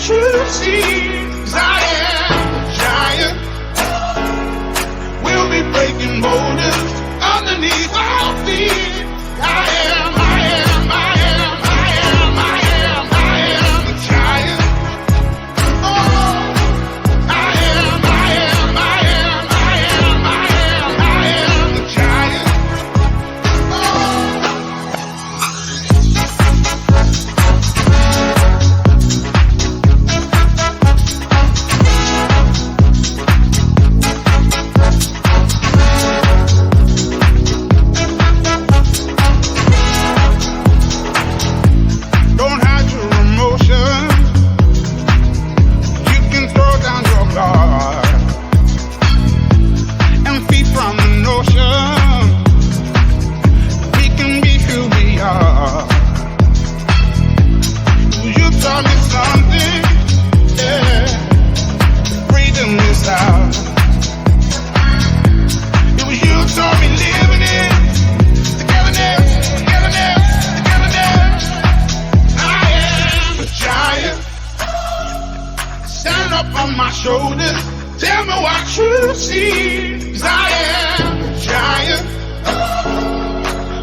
what you see. 'Cause I am a giant. We'll be breaking boulders underneath our feet. I am a giant. Oh, I am a giant. Don't hide your emotions. You can throw down your guard and feed from the notion. We can be who we are. You taught me something, yeah. Freedom is out. It was you taught me living it. Togetherness. I am a giant. Stand up on my shoulders. Tell me what you see. 'Cause I am a giant.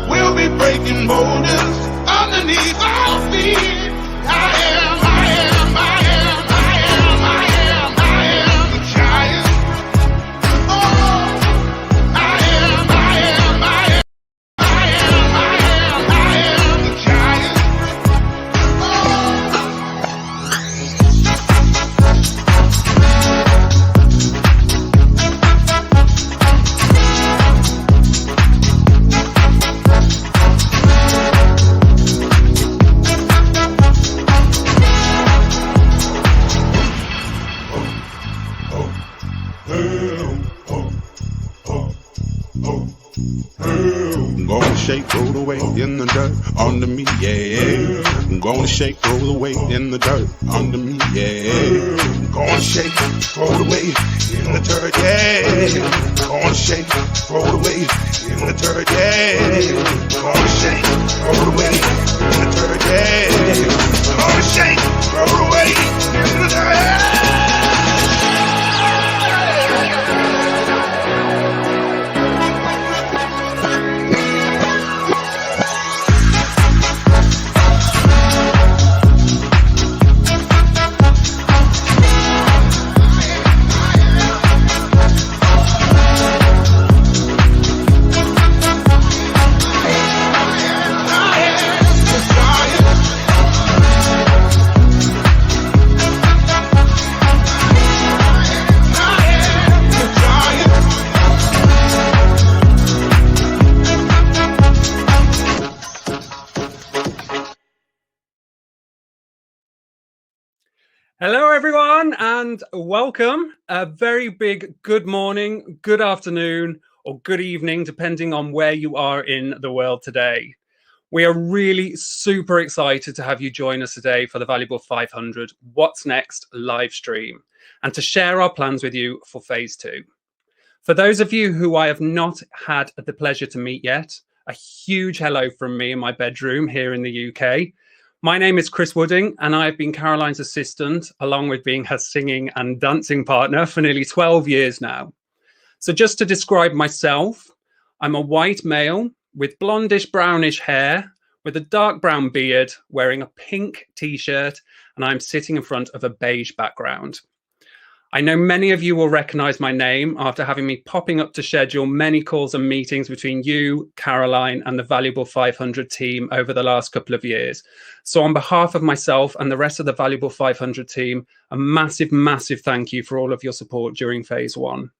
We'll be breaking boulders underneath our feet. I am a giant. Oh, I am a giant. I'm gonna shake, roll the weight in the dirt under me, yeah. I'm gonna shake, roll the weight in the dirt under me, yeah. I'm gonna shake, roll the weight in the dirt, yeah. I'm gonna shake, roll the weight in the dirt, yeah. I'm gonna shake, roll the weight in the dirt, yeah. I'm gonna shake, roll the weight in the dirt, yeah. Hello, everyone, and welcome. A very big good morning, good afternoon, or good evening, depending on where you are in the world today. We are really super excited to have you join us today for the Valuable 500 What's Next live stream and to share our plans with you for phase 2. For those of you who I have not had the pleasure to meet yet, a huge hello from me in my bedroom here in the UK. My name is Chris Wooding, and I've been Caroline's assistant, along with being her singing and dancing partner for nearly 12 years now. So just to describe myself, I'm a white male with blondish brownish hair, with a dark brown beard, wearing a pink t-shirt, and I'm sitting in front of a beige background. I know many of you will recognize my name after having me popping up to schedule many calls and meetings between you, Caroline, and the Valuable 500 team over the last couple of years. So on behalf of myself and the rest of the Valuable 500 team, a massive, massive thank you for all of your support during phase 1.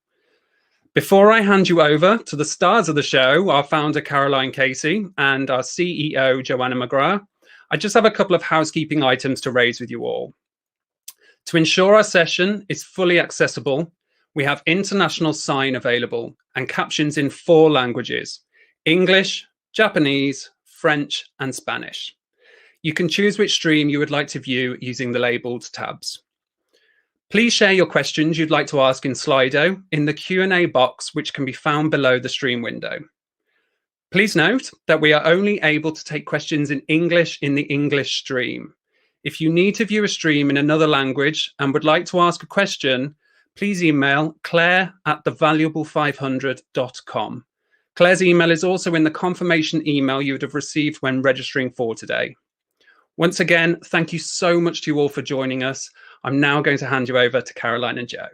Before I hand you over to the stars of the show, our founder, Caroline Casey, and our CEO, Joanna McGrath, I just have a couple of housekeeping items to raise with you all. To ensure our session is fully accessible, we have international sign available and captions in 4 languages: English, Japanese, French, and Spanish. You can choose which stream you would like to view using the labeled tabs. Please share your questions you'd like to ask in Slido in the Q&A box, which can be found below the stream window. Please note that we are only able to take questions in English in the English stream. If you need to view a stream in another language and would like to ask a question, please email claire@thevaluable500.com. Claire's email is also in the confirmation email you would have received when registering for today. Once again, thank you so much to you all for joining us. I'm now going to hand you over to Caroline and Joe.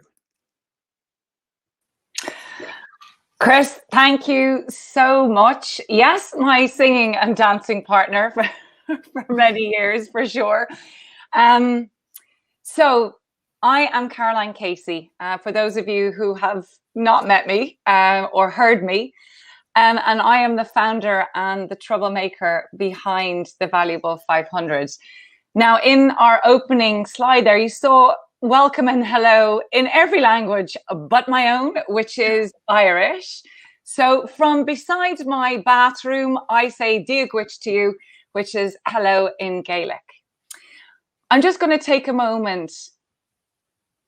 Chris, thank you so much. Yes, my singing and dancing partner for many years, for sure. So I am Caroline Casey, for those of you who have not met me or heard me. And I am the founder and the troublemaker behind the Valuable 500. Now, in our opening slide there, you saw welcome and hello in every language but my own, which is Irish. So from beside my bathroom, I say Díagwich to you, which is hello in Gaelic. I'm just going to take a moment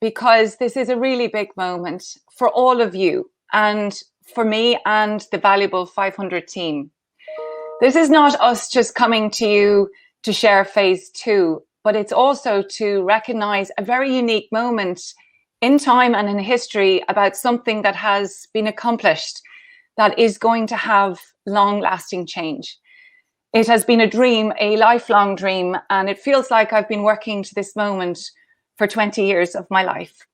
because this is a really big moment for all of you and for me and the Valuable 500 team. This is not us just coming to you to share phase 2, but it's also to recognize a very unique moment in time and in history about something that has been accomplished that is going to have long-lasting change. It has been a dream, a lifelong dream, and it feels like I've been working to this moment for 20 years of my life.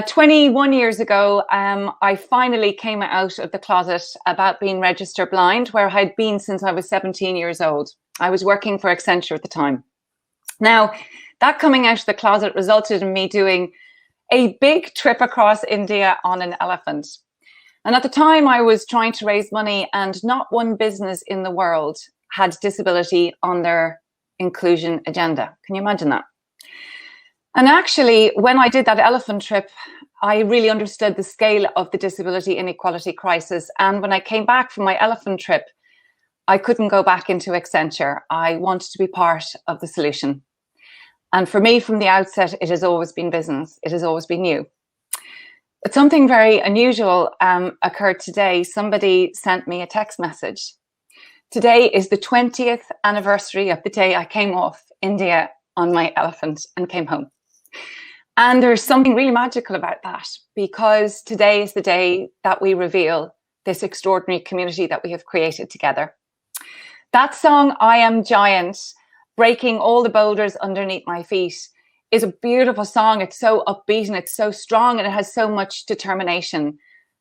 21 years ago, I finally came out of the closet about being registered blind, where I had been since I was 17 years old. I was working for Accenture at the time. Now, that coming out of the closet resulted in me doing a big trip across India on an elephant. And at the time, I was trying to raise money, and not one business in the world had disability on their inclusion agenda. Can you imagine that? And actually, when I did that elephant trip, I really understood the scale of the disability inequality crisis. And when I came back from my elephant trip, I couldn't go back into Accenture. I wanted to be part of the solution. And for me, from the outset, it has always been business. It has always been you. But something very unusual occurred today. Somebody sent me a text message. Today is the 20th anniversary of the day I came off India on my elephant and came home. And there's something really magical about that, because today is the day that we reveal this extraordinary community that we have created together. That song, I Am Giant, breaking all the boulders underneath my feet, is a beautiful song. It's so upbeat and it's so strong and it has so much determination.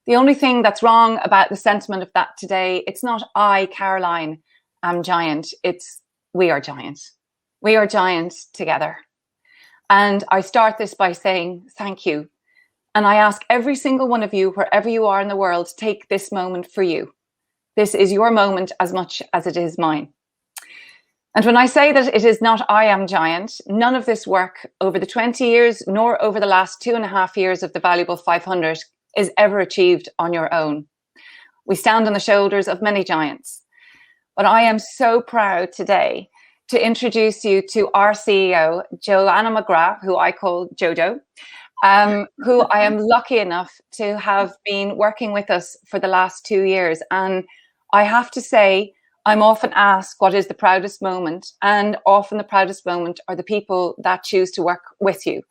The only thing that's wrong about the sentiment of that today, it's not I, Caroline, am giant. It's we are giants. We are giants together. And I start this by saying thank you. And I ask every single one of you, wherever you are in the world, take this moment for you. This is your moment as much as it is mine. And when I say that it is not I am giant, none of this work over the 20 years, nor over the last 2.5 years of the Valuable 500 is ever achieved on your own. We stand on the shoulders of many giants. But I am so proud today to introduce you to our CEO, Joanna McGrath, who I call Jojo, who I am lucky enough to have been working with us for the last 2 years. And I have to say, I'm often asked what is the proudest moment, and often the proudest moment are the people that choose to work with you.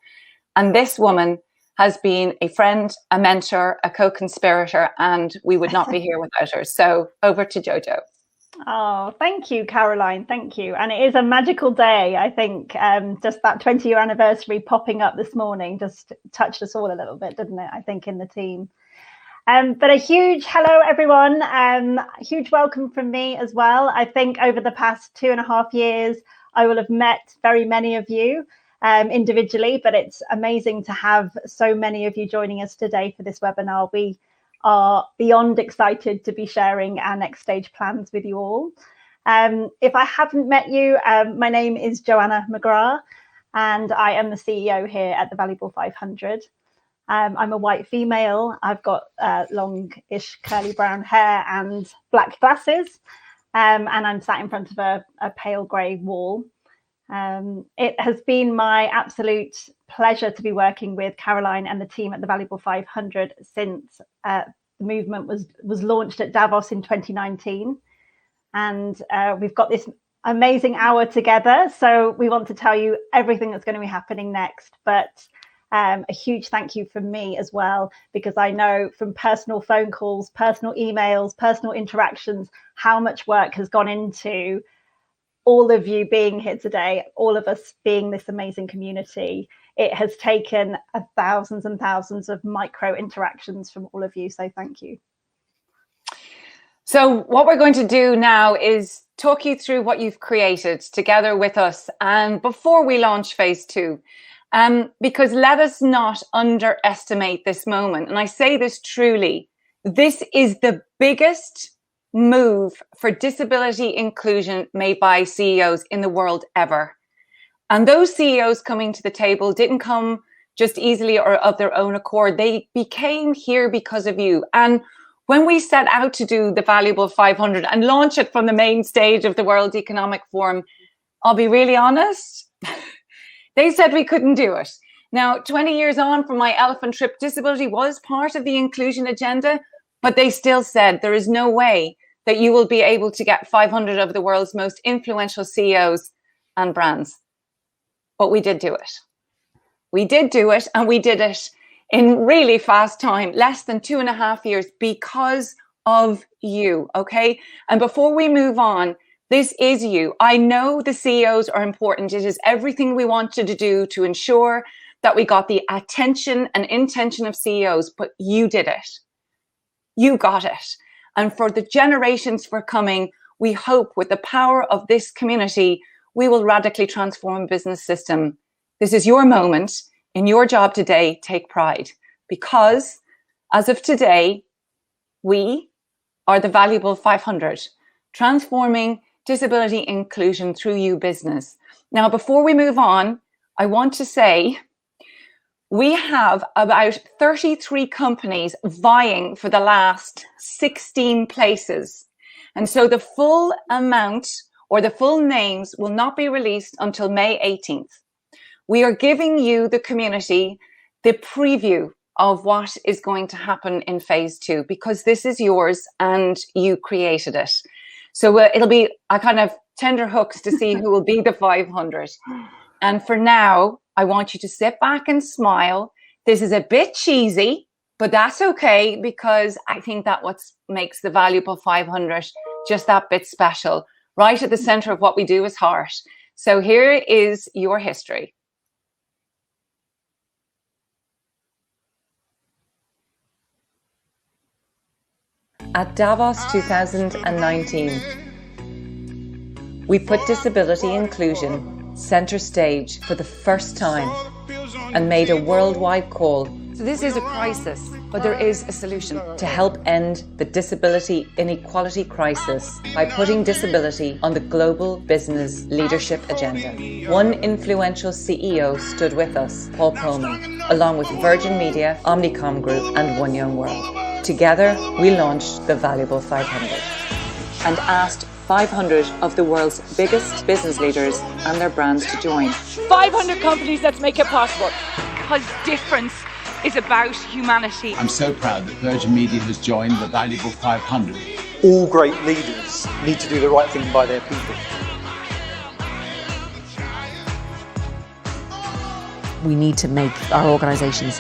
And this woman has been a friend, a mentor, a co-conspirator, and we would not be here without her. So over to Jojo. Oh, thank you, Caroline. Thank you. And it is a magical day. I think just that 20-year anniversary popping up this morning just touched us all a little bit, didn't it? I think in the team. But a huge hello, everyone. Huge welcome from me as well. I think over the past 2.5 years, I will have met very many of you individually, but it's amazing to have so many of you joining us today for this webinar. We are beyond excited to be sharing our next stage plans with you all. If I haven't met you, my name is Joanna McGrath, and I am the CEO here at the Valuable 500. I'm a white female. I've got long-ish curly brown hair and black glasses, and I'm sat in front of a pale grey wall. It has been my absolute pleasure to be working with Caroline and the team at the Valuable 500 since the movement was launched at Davos in 2019. And we've got this amazing hour together. So we want to tell you everything that's going to be happening next. But a huge thank you from me as well, because I know from personal phone calls, personal emails, personal interactions, how much work has gone into all of you being here today, all of us being this amazing community. It has taken thousands and thousands of micro interactions from all of you. So thank you. So what we're going to do now is talk you through what you've created together with us, and before we launch phase 2, because let us not underestimate this moment. And I say this truly, this is the biggest move for disability inclusion made by CEOs in the world ever. And those CEOs coming to the table didn't come just easily or of their own accord. They became here because of you. And when we set out to do the Valuable 500 and launch it from the main stage of the World Economic Forum, I'll be really honest, they said we couldn't do it. Now, 20 years on from my elephant trip, disability was part of the inclusion agenda, but they still said there is no way that you will be able to get 500 of the world's most influential CEOs and brands. But we did do it. We did do it, and we did it in really fast time, less than 2.5 years, because of you, okay? And before we move on, this is you. I know the CEOs are important. It is everything we wanted to do to ensure that we got the attention and intention of CEOs, but you did it. You got it. And for the generations for coming, we hope with the power of this community, we will radically transform business system. This is your moment. In your job today, take pride, because as of today, we are the Valuable 500, transforming disability inclusion through you business. Now, before we move on, I want to say we have about 33 companies vying for the last 16 places. And so the full amount or the full names will not be released until May 18th. We are giving you, the community, the preview of what is going to happen in phase 2, because this is yours and you created it. So it'll be a kind of tender hooks to see who will be the 500. And for now, I want you to sit back and smile. This is a bit cheesy, but that's okay, because I think that what makes the Valuable 500 just that bit special. Right at the center of what we do is heart. So here is your history. At Davos 2019, we put disability inclusion center stage for the first time and made a worldwide call. So this is a crisis, but there is a solution to help end the disability inequality crisis by putting disability on the global business leadership agenda. One influential CEO stood with us, Paul Polman, along with Virgin Media, Omnicom Group and One Young World. Together, we launched the Valuable 500 and asked 500 of the world's biggest business leaders and their brands to join. 500 companies, let's make it possible. Because difference is about humanity. I'm so proud that Virgin Media has joined the Valuable 500. All great leaders need to do the right thing by their people. We need to make our organisations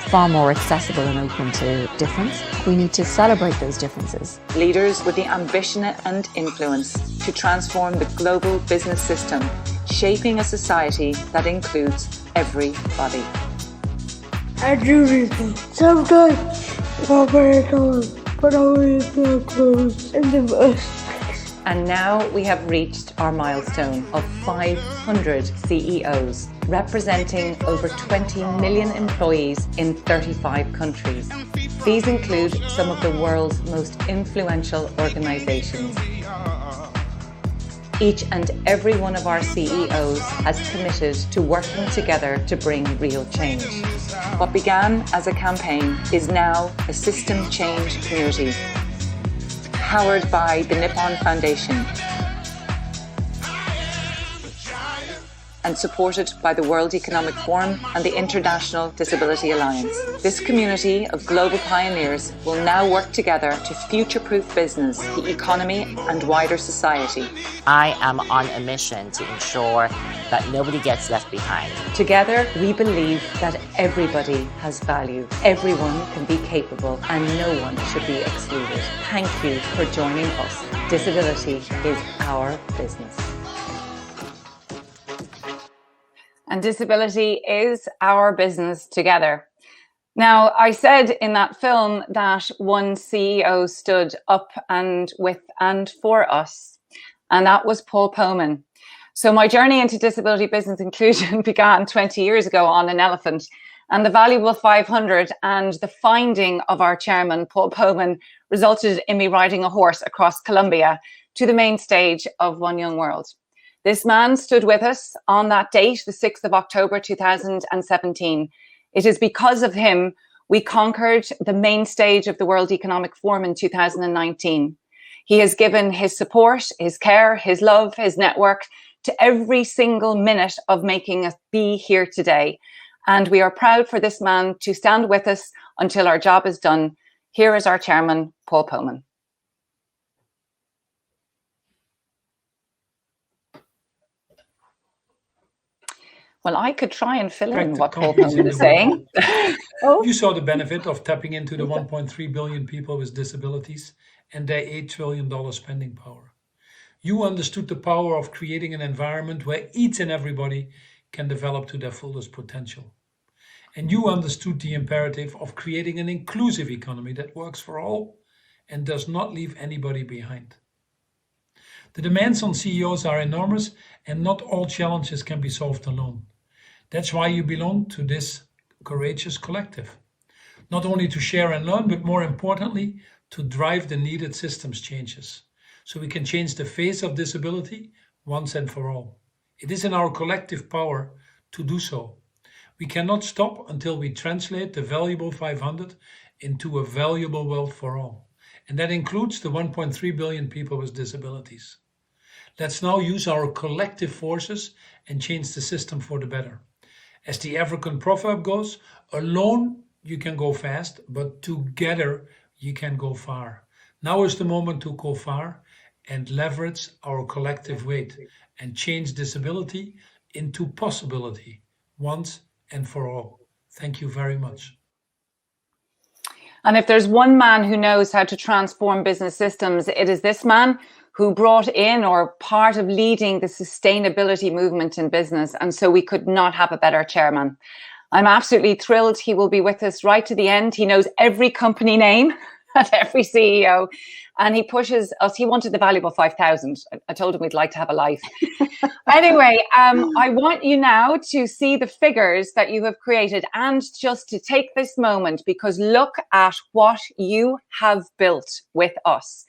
far more accessible and open to difference. We need to celebrate those differences. Leaders with the ambition and influence to transform the global business system, shaping a society that includes everybody. I do this sometimes, not very time, but always feel close in the best. And now we have reached our milestone of 500 CEOs, representing over 20 million employees in 35 countries. These include some of the world's most influential organizations. Each and every one of our CEOs has committed to working together to bring real change. What began as a campaign is now a system change community, powered by the Nippon Foundation. and supported by the World Economic Forum and the International Disability Alliance. This community of global pioneers will now work together to future-proof business, the economy and wider society. I am on a mission to ensure that nobody gets left behind. Together, we believe that everybody has value, everyone can be capable, and no one should be excluded. Thank you for joining us. Disability is our business. And disability is our business together. Now, I said in that film that one CEO stood up and with and for us, and that was Paul Poman. So my journey into disability business inclusion began 20 years ago on an elephant, and the valuable 500 and the finding of our chairman, Paul Poman, resulted in me riding a horse across Colombia to the main stage of One Young World. This man stood with us on that date, the 6th of October 2017. It is because of him we conquered the main stage of the World Economic Forum in 2019. He has given his support, his care, his love, his network to every single minute of making us be here today. And we are proud for this man to stand with us until our job is done. Here is our chairman, Paul Poman. Well, I could try and fill in what Paul Poman is saying. You saw the benefit of tapping into the 1.3 billion people with disabilities and their $8 trillion spending power. You understood the power of creating an environment where each and everybody can develop to their fullest potential. And you understood the imperative of creating an inclusive economy that works for all and does not leave anybody behind. The demands on CEOs are enormous, and not all challenges can be solved alone. That's why you belong to this courageous collective. Not only to share and learn, but more importantly, to drive the needed systems changes, so we can change the face of disability once and for all. It is in our collective power to do so. We cannot stop until we translate the valuable 500 into a valuable world for all. And that includes the 1.3 billion people with disabilities. Let's now use our collective forces and change the system for the better. As the African proverb goes, alone you can go fast, but together you can go far. Now is the moment to go far and leverage our collective weight and change disability into possibility once and for all. Thank you very much. And if there's one man who knows how to transform business systems, it is this man who brought in or part of leading the sustainability movement in business. And so we could not have a better chairman. I'm absolutely thrilled he will be with us right to the end. He knows every company name and every CEO, and he pushes us. He wanted the valuable 5,000. I told him we'd like to have a life. Anyway, I want you now to see the figures that you have created and just to take this moment, because look at what you have built with us.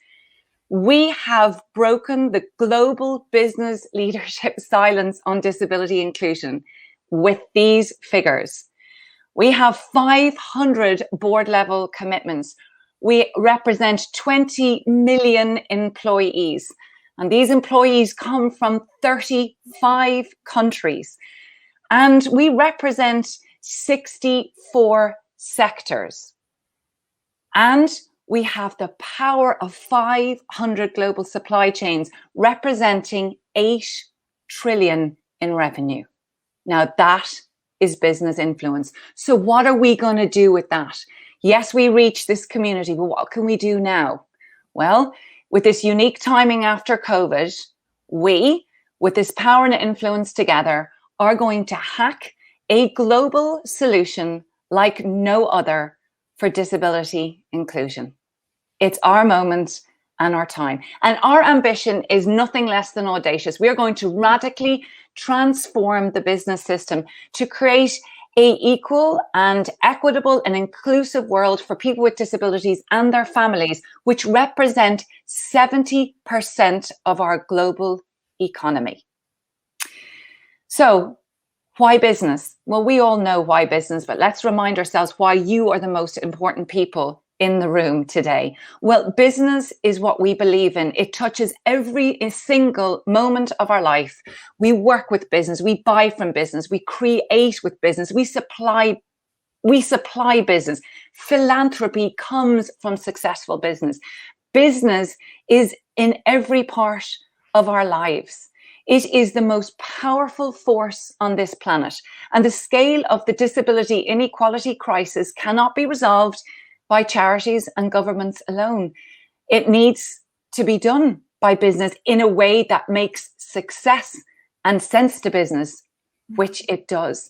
We have broken the global business leadership silence on disability inclusion with these figures. We have 500 board level commitments. We represent 20 million employees, and these employees come from 35 countries, and we represent 64 sectors. And we have the power of 500 global supply chains representing 8 trillion in revenue. Now that is business influence. So what are we going to do with that? Yes, we reach this community, but what can we do now? Well, with this unique timing after COVID, we, with this power and influence together, are going to hack a global solution like no other for disability inclusion. It's our moment and our time. And our ambition is nothing less than audacious. We are going to radically transform the business system to create an equal and equitable and inclusive world for people with disabilities and their families, which represent 70% of our global economy. So why business? Well, we all know why business, but let's remind ourselves why you are the most important people in the room today? Well, business is what we believe in. It touches every single moment of our life. We work with business, we buy from business, we create with business, we supply business. Philanthropy comes from successful business. Business is in every part of our lives. It is the most powerful force on this planet. And the scale of the disability inequality crisis cannot be resolved by charities and governments alone. It needs to be done by business in a way that makes success and sense to business, which it does.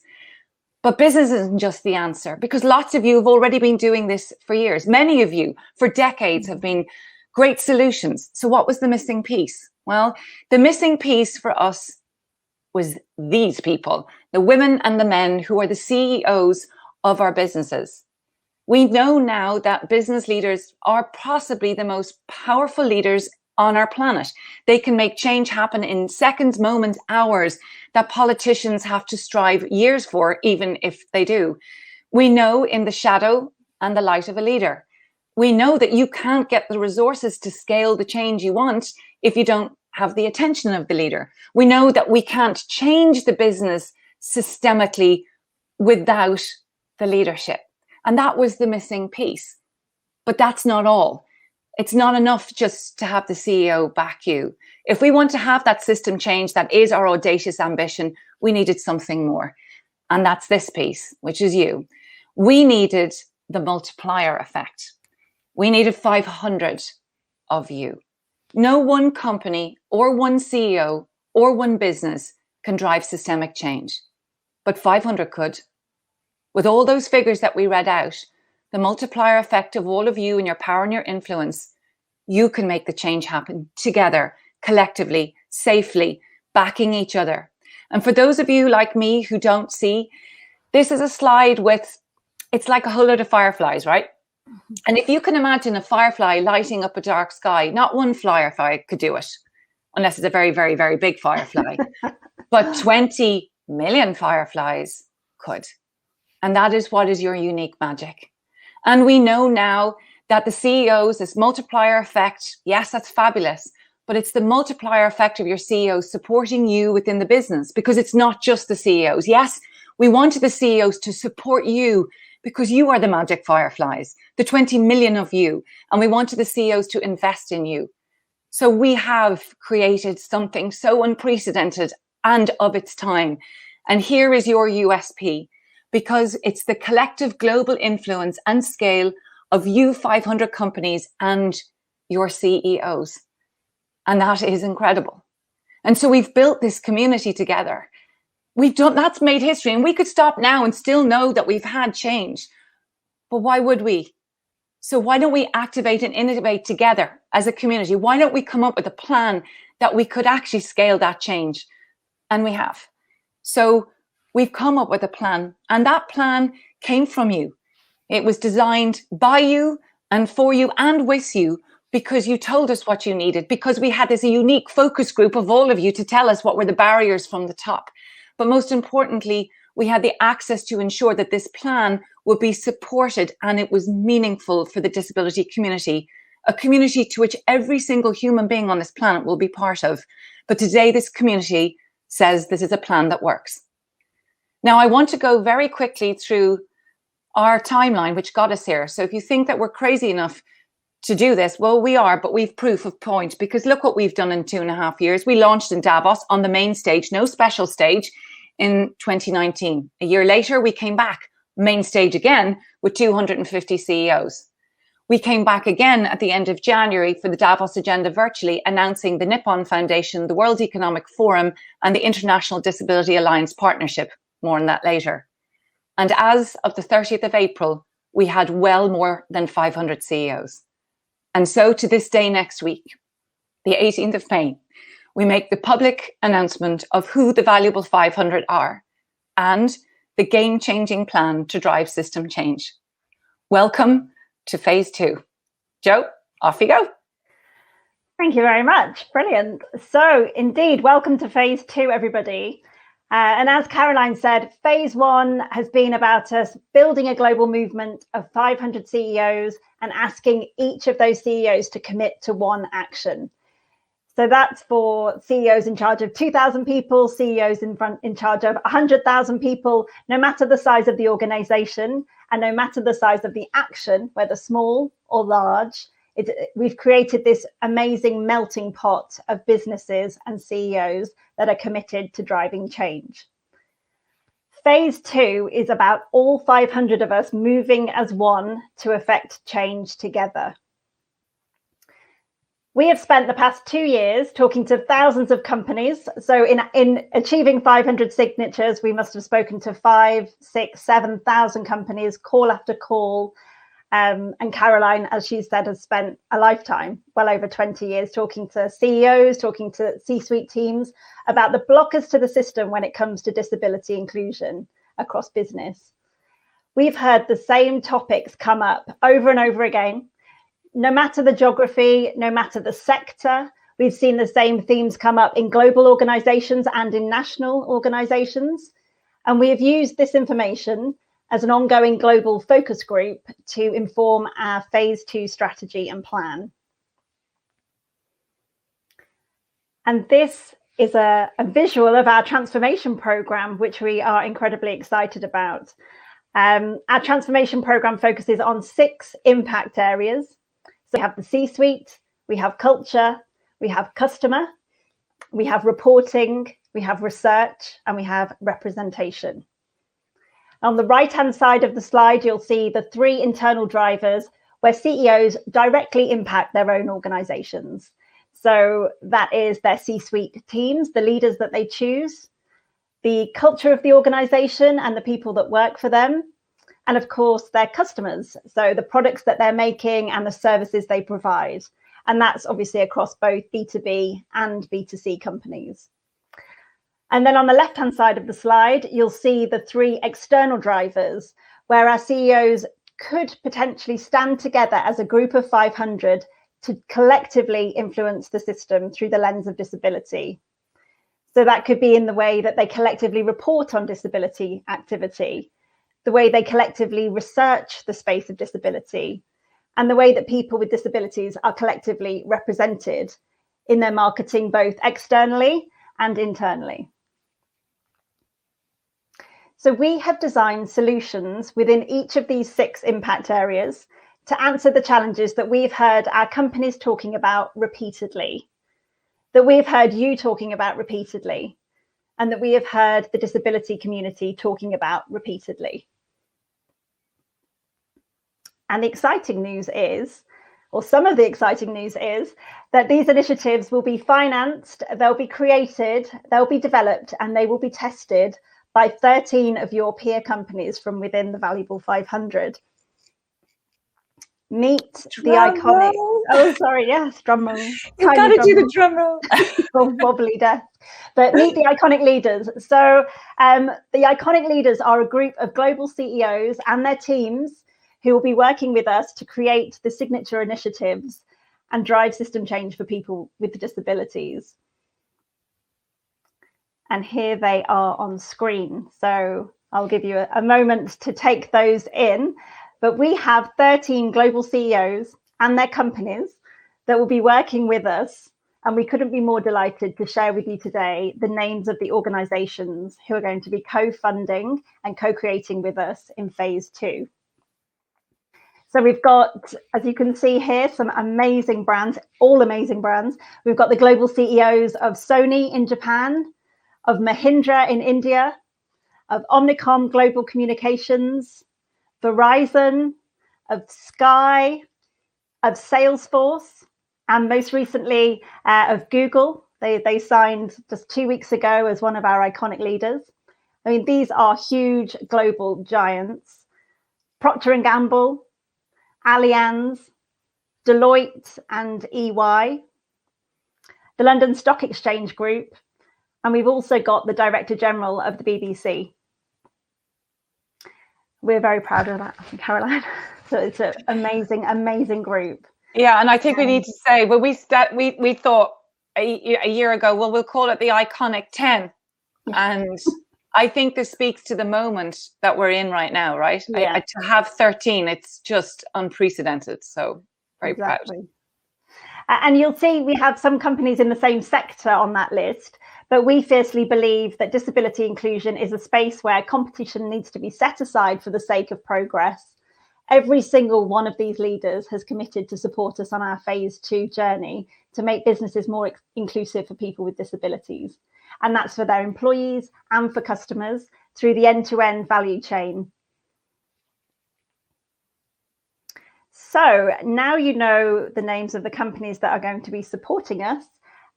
But business isn't just the answer, because lots of you have already been doing this for years. Many of you for decades have been great solutions. So what was the missing piece? Well, the missing piece for us was these people, the women and the men who are the CEOs of our businesses. We know now that business leaders are possibly the most powerful leaders on our planet. They can make change happen in seconds, moments, hours that politicians have to strive years for, even if they do. We know in the shadow and the light of a leader. We know that you can't get the resources to scale the change you want if you don't have the attention of the leader. We know that we can't change the business systemically without the leadership. And that was the missing piece. But that's not all. It's not enough just to have the CEO back you. If we want to have that system change that is our audacious ambition, we needed something more. And that's this piece, which is you. We needed the multiplier effect. We needed 500 of you. No one company or one CEO or one business can drive systemic change, but 500 could. With all those figures that we read out, the multiplier effect of all of you and your power and your influence, you can make the change happen together, collectively, safely, backing each other. And for those of you like me who don't see, this is a slide with, it's like a whole load of fireflies, right? And if you can imagine a firefly lighting up a dark sky, not one firefly could do it, unless it's a very, very, very big firefly, but 20 million fireflies could. And that is what is your unique magic. And we know now that the CEOs, this multiplier effect, yes, that's fabulous, but it's the multiplier effect of your CEOs supporting you within the business, because it's not just the CEOs. Yes, we wanted the CEOs to support you because you are the magic fireflies, the 20 million of you, and we wanted the CEOs to invest in you. So we have created something so unprecedented and of its time. And here is your USP, because it's the collective global influence and scale of you 500 companies and your CEOs. And that is incredible. And so we've built this community together. That's made history, and we could stop now and still know that we've had change. But why would we? So why don't we activate and innovate together as a community? Why don't we come up with a plan that we could actually scale that change? And we have. So we've come up with a plan, and that plan came from you. It was designed by you and for you and with you, because you told us what you needed, because we had this unique focus group of all of you to tell us what were the barriers from the top. But most importantly, we had the access to ensure that this plan would be supported and it was meaningful for the disability community, a community to which every single human being on this planet will be part of. But today, this community says this is a plan that works. Now, I want to go very quickly through our timeline, which got us here. So if you think that we're crazy enough to do this, well, we are, but we've proof of point, because look what we've done in 2.5 years. We launched in Davos on the main stage, no special stage, in 2019. A year later, we came back, main stage again, with 250 CEOs. We came back again at the end of January for the Davos Agenda virtually, announcing the Nippon Foundation, the World Economic Forum, and the International Disability Alliance Partnership. More on that later. And as of the 30th of April, we had well more than 500 CEOs. And so to this day next week, the 18th of May, we make the public announcement of who the valuable 500 are and the game-changing plan to drive system change. Welcome to phase 2. Jo, off you go. Thank you very much. Brilliant. So indeed, welcome to phase 2, everybody. And as Caroline said, phase 1 has been about us building a global movement of 500 CEOs and asking each of those CEOs to commit to one action. So that's for CEOs in charge of 2,000 people, CEOs in charge of 100,000 people, no matter the size of the organization and no matter the size of the action, whether small or large. We've created this amazing melting pot of businesses and CEOs that are committed to driving change. Phase 2 is about all 500 of us moving as one to effect change together. We have spent the past 2 years talking to thousands of companies. So in achieving 500 signatures, we must have spoken to 5,000, 6,000, 7,000 companies, call after call. And Caroline, as she said, has spent a lifetime, well over 20 years, talking to CEOs, talking to C-suite teams about the blockers to the system when it comes to disability inclusion across business. We've heard the same topics come up over and over again. No matter the geography, no matter the sector, we've seen the same themes come up in global organizations and in national organizations. And we have used this information as an ongoing global focus group to inform our phase 2 strategy and plan. And this is a visual of our transformation program, which we are incredibly excited about. Our transformation program focuses on 6 impact areas. So we have the C-suite, we have culture, we have customer, we have reporting, we have research, and we have representation. On the right-hand side of the slide, you'll see the 3 internal drivers where CEOs directly impact their own organizations. So that is their C-suite teams, the leaders that they choose, the culture of the organization and the people that work for them, and of course, their customers. So the products that they're making and the services they provide. And that's obviously across both B2B and B2C companies. And then on the left-hand side of the slide, you'll see the 3 external drivers where our CEOs could potentially stand together as a group of 500 to collectively influence the system through the lens of disability. So that could be in the way that they collectively report on disability activity, the way they collectively research the space of disability, and the way that people with disabilities are collectively represented in their marketing, both externally and internally. So we have designed solutions within each of these 6 impact areas to answer the challenges that we've heard our companies talking about repeatedly, that we've heard you talking about repeatedly, and that we have heard the disability community talking about repeatedly. And the exciting news is, or some of the exciting news is, that these initiatives will be financed, they'll be created, they'll be developed, and they will be tested by 13 of your peer companies from within the Valuable 500. Meet the iconic. Oh, sorry, yes, drum roll. You've got to do the drum roll. Wobbly death. But meet the iconic leaders. So the iconic leaders are a group of global CEOs and their teams who will be working with us to create the signature initiatives and drive system change for people with disabilities. And here they are on screen. So I'll give you a moment to take those in. But we have 13 global CEOs and their companies that will be working with us. And we couldn't be more delighted to share with you today the names of the organizations who are going to be co-funding and co-creating with us in phase 2. So we've got, as you can see here, some amazing brands, all amazing brands. We've got the global CEOs of Sony in Japan, of Mahindra in India, of Omnicom Global Communications, Verizon, of Sky, of Salesforce, and most recently of Google. They signed just 2 weeks ago as one of our iconic leaders. I mean, these are huge global giants. Procter & Gamble, Allianz, Deloitte and EY, the London Stock Exchange Group, and we've also got the Director General of the BBC. We're very proud of that, Caroline. So it's an amazing, amazing group. Yeah, and I think we need to say, well, we thought a year ago, well, we'll call it the Iconic 10. And I think this speaks to the moment that we're in right now, right? Yeah. To have 13, it's just unprecedented. So very proud. And you'll see we have some companies in the same sector on that list, but we fiercely believe that disability inclusion is a space where competition needs to be set aside for the sake of progress. Every single one of these leaders has committed to support us on our phase 2 journey to make businesses more inclusive for people with disabilities. And that's for their employees and for customers through the end-to-end value chain. So now you know the names of the companies that are going to be supporting us.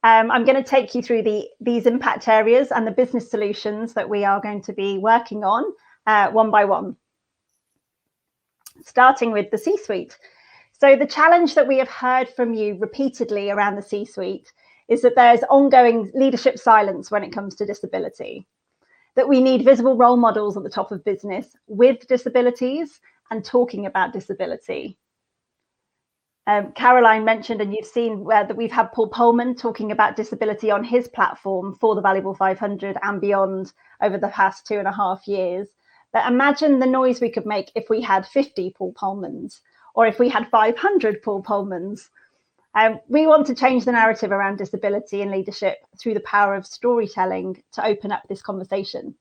I'm going to take you through these impact areas and the business solutions that we are going to be working on one by one. Starting with the C-suite. So the challenge that we have heard from you repeatedly around the C-suite is that there's ongoing leadership silence when it comes to disability, that we need visible role models at the top of business with disabilities and talking about disability. Caroline mentioned, and you've seen that we've had Paul Polman talking about disability on his platform for the Valuable 500 and beyond over the past 2.5 years. But imagine the noise we could make if we had 50 Paul Polmans, or if we had 500 Paul Polmans. We want to change the narrative around disability and leadership through the power of storytelling to open up this conversation.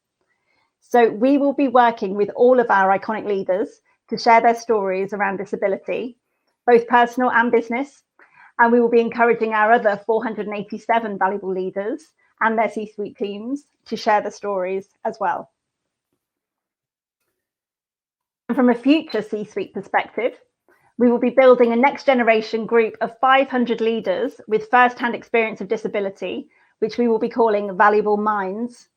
So we will be working with all of our iconic leaders to share their stories around disability, both personal and business. And we will be encouraging our other 487 valuable leaders and their C-suite teams to share the stories as well. And from a future C-suite perspective, we will be building a next generation group of 500 leaders with first-hand experience of disability, which we will be calling Valuable Minds.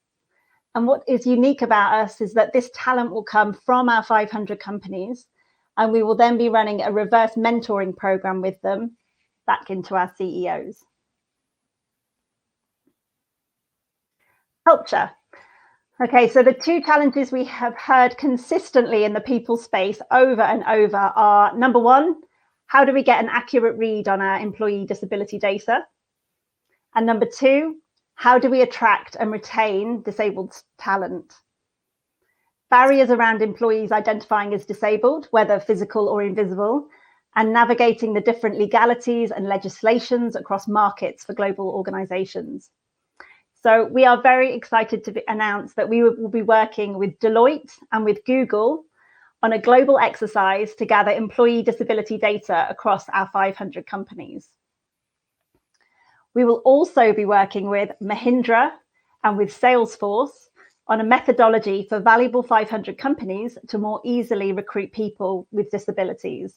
And what is unique about us is that this talent will come from our 500 companies, and we will then be running a reverse mentoring program with them back into our CEOs. Culture. Okay, so the two challenges we have heard consistently in the people space over and over are, number one, how do we get an accurate read on our employee disability data? And number two, how do we attract and retain disabled talent? Barriers around employees identifying as disabled, whether physical or invisible, and navigating the different legalities and legislations across markets for global organizations. So we are very excited to announce that we will be working with Deloitte and with Google on a global exercise to gather employee disability data across our 500 companies. We will also be working with Mahindra and with Salesforce on a methodology for valuable 500 companies to more easily recruit people with disabilities.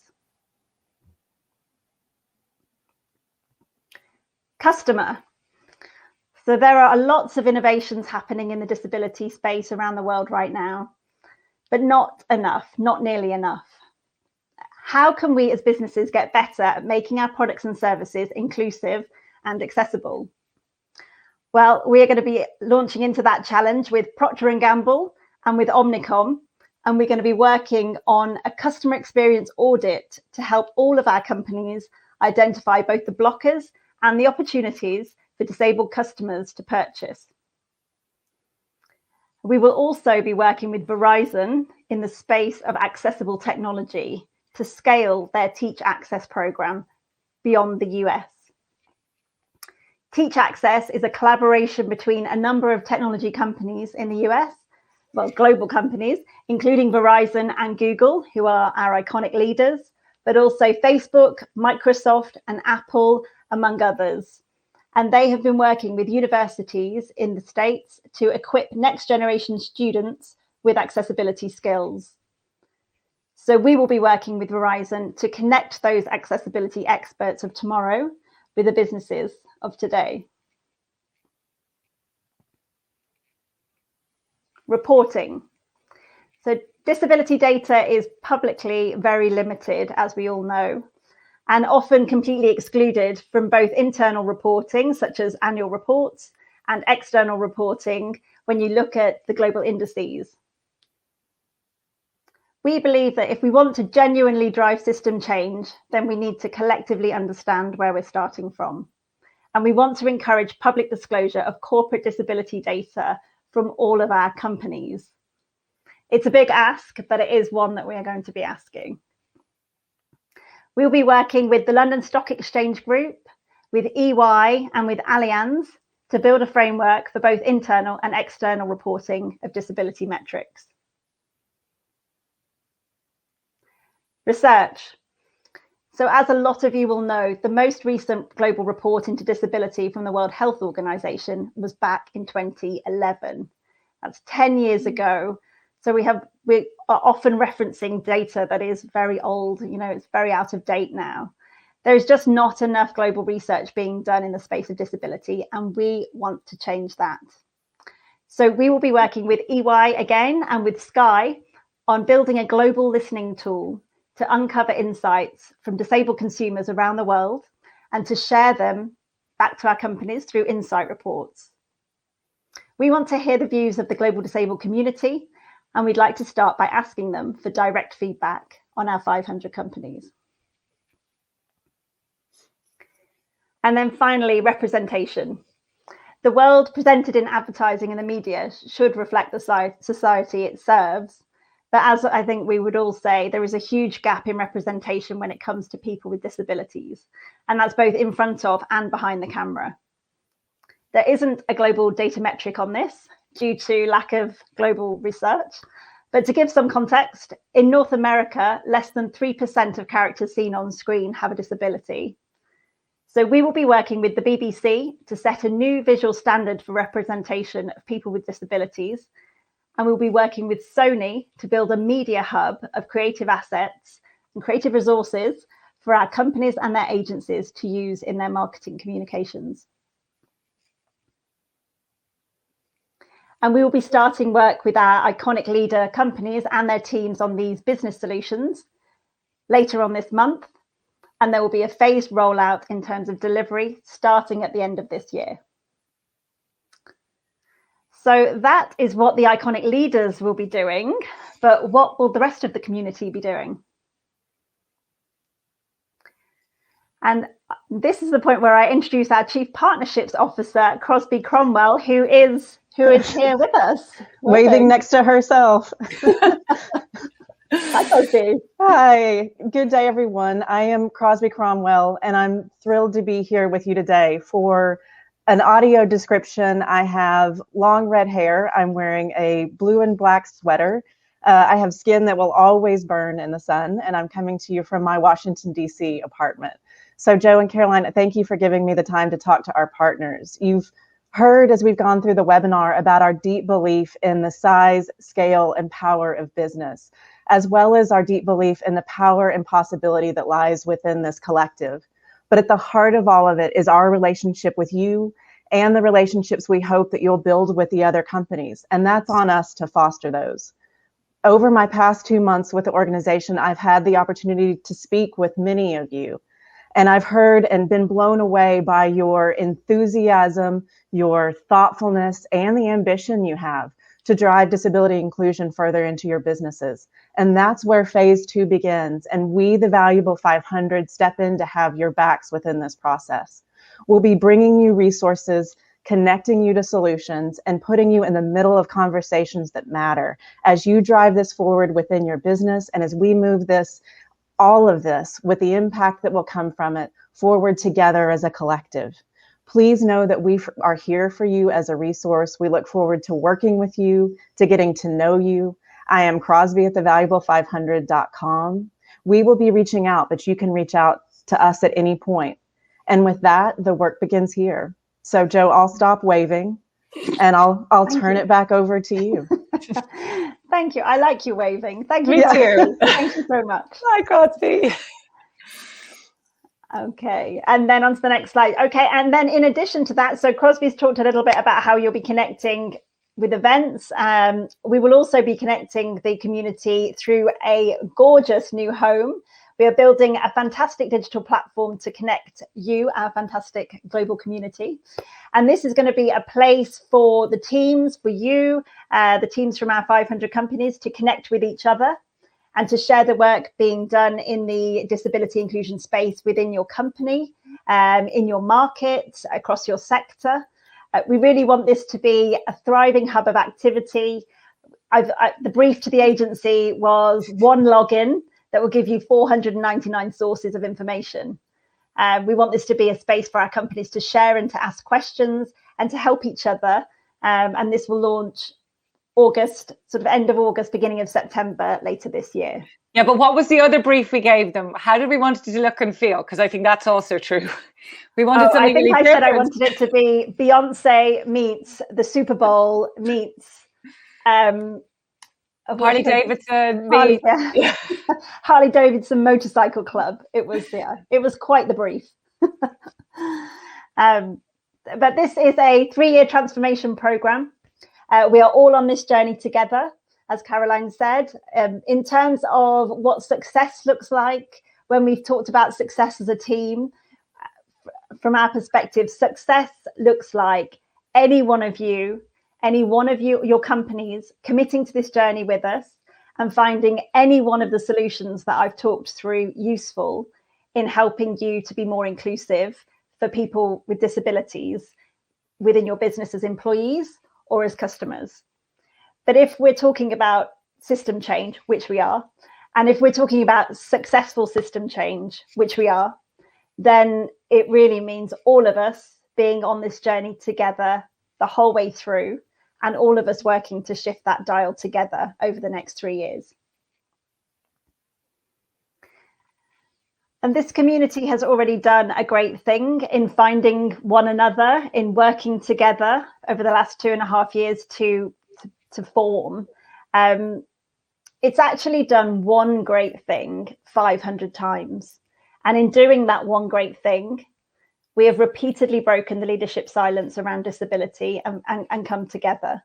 Customer. So there are lots of innovations happening in the disability space around the world right now, but not enough, not nearly enough. How can we as businesses get better at making our products and services inclusive and accessible? Well, we are going to be launching into that challenge with Procter & Gamble and with Omnicom, and we're going to be working on a customer experience audit to help all of our companies identify both the blockers and the opportunities for disabled customers to purchase. We will also be working with Verizon in the space of accessible technology to scale their Teach Access program beyond the US. Teach Access is a collaboration between a number of technology companies in the US, well, global companies, including Verizon and Google, who are our iconic leaders, but also Facebook, Microsoft, and Apple, among others. And they have been working with universities in the States to equip next generation students with accessibility skills. So we will be working with Verizon to connect those accessibility experts of tomorrow with the businesses of today. Reporting. So disability data is publicly very limited, as we all know, and often completely excluded from both internal reporting, such as annual reports, and external reporting when you look at the global indices. We believe that if we want to genuinely drive system change, then we need to collectively understand where we're starting from. And we want to encourage public disclosure of corporate disability data from all of our companies? It's a big ask, but it is one that we are going to be asking. We'll be working with the London Stock Exchange Group, with EY and with Allianz to build a framework for both internal and external reporting of disability metrics. Research. So as a lot of you will know, the most recent global report into disability from the World Health Organization was back in 2011. That's 10 years ago. So we are often referencing data that is very old, it's very out of date now. There is just not enough global research being done in the space of disability, and we want to change that. So we will be working with EY again and with Sky on building a global listening tool to uncover insights from disabled consumers around the world and to share them back to our companies through insight reports. We want to hear the views of the global disabled community, and we'd like to start by asking them for direct feedback on our 500 companies. And then finally, representation. The world presented in advertising and the media should reflect the society it serves. But as I think we would all say, there is a huge gap in representation when it comes to people with disabilities. And that's both in front of and behind the camera. There isn't a global data metric on this due to lack of global research. But to give some context, in North America, less than 3% of characters seen on screen have a disability. So we will be working with the BBC to set a new visual standard for representation of people with disabilities. And we'll be working with Sony to build a media hub of creative assets and creative resources for our companies and their agencies to use in their marketing communications. And we will be starting work with our iconic leader companies and their teams on these business solutions later on this month. And there will be a phased rollout in terms of delivery starting at the end of this year. So that is what the iconic leaders will be doing, but what will the rest of the community be doing? And this is the point where I introduce our Chief Partnerships Officer, Crosby Cromwell, who is here with us. Waving next to herself. Hi, Crosby. Hi, good day, everyone. I am Crosby Cromwell, and I'm thrilled to be here with you today. For an audio description, I have long red hair. I'm wearing a blue and black sweater. I have skin that will always burn in the sun, and I'm coming to you from my Washington, D.C. apartment. So Joe and Caroline, thank you for giving me the time to talk to our partners. You've heard as we've gone through the webinar about our deep belief in the size, scale, and power of business, as well as our deep belief in the power and possibility that lies within this collective. But at the heart of all of it is our relationship with you and the relationships we hope that you'll build with the other companies. And that's on us to foster those. Over my past 2 months with the organization, I've had the opportunity to speak with many of you. And I've heard and been blown away by your enthusiasm, your thoughtfulness, and the ambition you have to drive disability inclusion further into your businesses. And that's where phase 2 begins. And we, the Valuable 500, step in to have your backs within this process. We'll be bringing you resources, connecting you to solutions, and putting you in the middle of conversations that matter as you drive this forward within your business. And as we move this, all of this, with the impact that will come from it, forward together as a collective. Please know that we are here for you as a resource. We look forward to working with you, to getting to know you. I am Crosby at thevaluable500.com. We will be reaching out, but you can reach out to us at any point. And with that, the work begins here. So Joe, I'll stop waving and I'll turn it back over to you. Thank you. I like you waving. Thank you. Me too. Thank you so much. Hi, Crosby. Okay, and then on to the next slide. Okay, and then in addition to that, so Crosby's talked a little bit about how you'll be connecting with events. We will also be connecting the community through a gorgeous new home. We are building a fantastic digital platform to connect you, our fantastic global community. And this is going to be a place for the teams, for you, the teams from our 500 companies to connect with each other and to share the work being done in the disability inclusion space within your company, in your market, across your sector. We really want this to be a thriving hub of activity. The brief to the agency was one login that will give you 499 sources of information. We want this to be a space for our companies to share and to ask questions and to help each other. And this will launch August, sort of end of August, beginning of September later this year. Yeah, but what was the other brief we gave them? How did we want it to look and feel? Because I think that's also true. We wanted something really different. I said I wanted it to be Beyonce meets the Super Bowl meets Harley Davidson. Harley Davidson Motorcycle Club. It was quite the brief. But this is a 3-year transformation program. We are all on this journey together, as Caroline said. In terms of what success looks like, when we've talked about success as a team, from our perspective, success looks like any one of you, your companies, committing to this journey with us and finding any one of the solutions that I've talked through useful in helping you to be more inclusive for people with disabilities within your business as employees or as customers. But if we're talking about system change, which we are, and if we're talking about successful system change, which we are, then it really means all of us being on this journey together the whole way through, and all of us working to shift that dial together over the next 3 years. And this community has already done a great thing in finding one another, in working together over the last 2.5 years to form. It's actually done one great thing 500 times. And in doing that one great thing, we have repeatedly broken the leadership silence around disability and come together.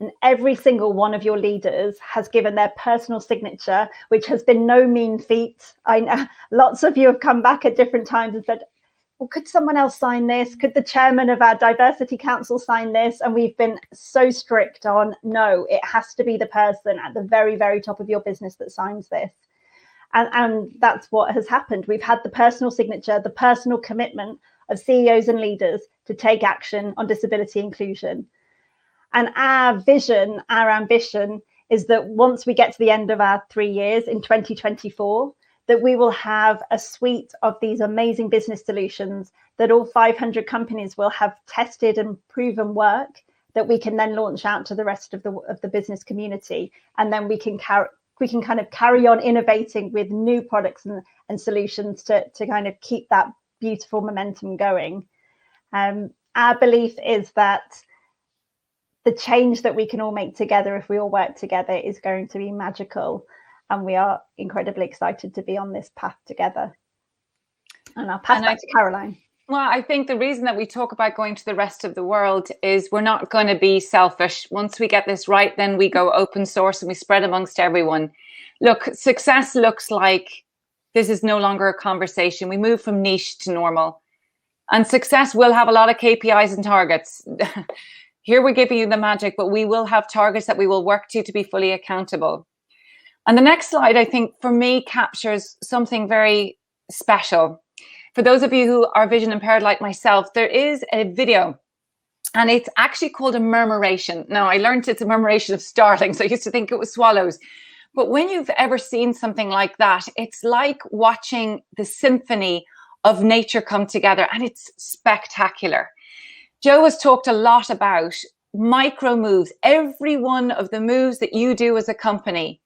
And every single one of your leaders has given their personal signature, which has been no mean feat. I know lots of you have come back at different times and said, well, could someone else sign this? Could the chairman of our diversity council sign this? And we've been so strict on, no, it has to be the person at the very, very top of your business that signs this. And that's what has happened. We've had the personal signature, the personal commitment of CEOs and leaders to take action on disability inclusion. And our vision, our ambition is that once we get to the end of our 3 years in 2024, that we will have a suite of these amazing business solutions that all 500 companies will have tested and proven work, that we can then launch out to the rest of the business community. And then we can kind of carry on innovating with new products and solutions to kind of keep that beautiful momentum going. Our belief is that the change that we can all make together if we all work together is going to be magical, and we are incredibly excited to be on this path together. And I'll pass back to Caroline. Well, I think the reason that we talk about going to the rest of the world is we're not going to be selfish. Once we get this right, then we go open source and we spread amongst everyone. Look, success looks like this is no longer a conversation. We move from niche to normal. And success will have a lot of KPIs and targets. Here we're giving you the magic, but we will have targets that we will work to be fully accountable. And the next slide, I think, for me, captures something very special. For those of you who are vision impaired like myself, there is a video, and it's actually called a murmuration. Now, I learned it's a murmuration of starlings. I used to think it was swallows. But when you've ever seen something like that, it's like watching the symphony of nature come together, and it's spectacular. Joe has talked a lot about micro moves. Every one of the moves that you do as a company,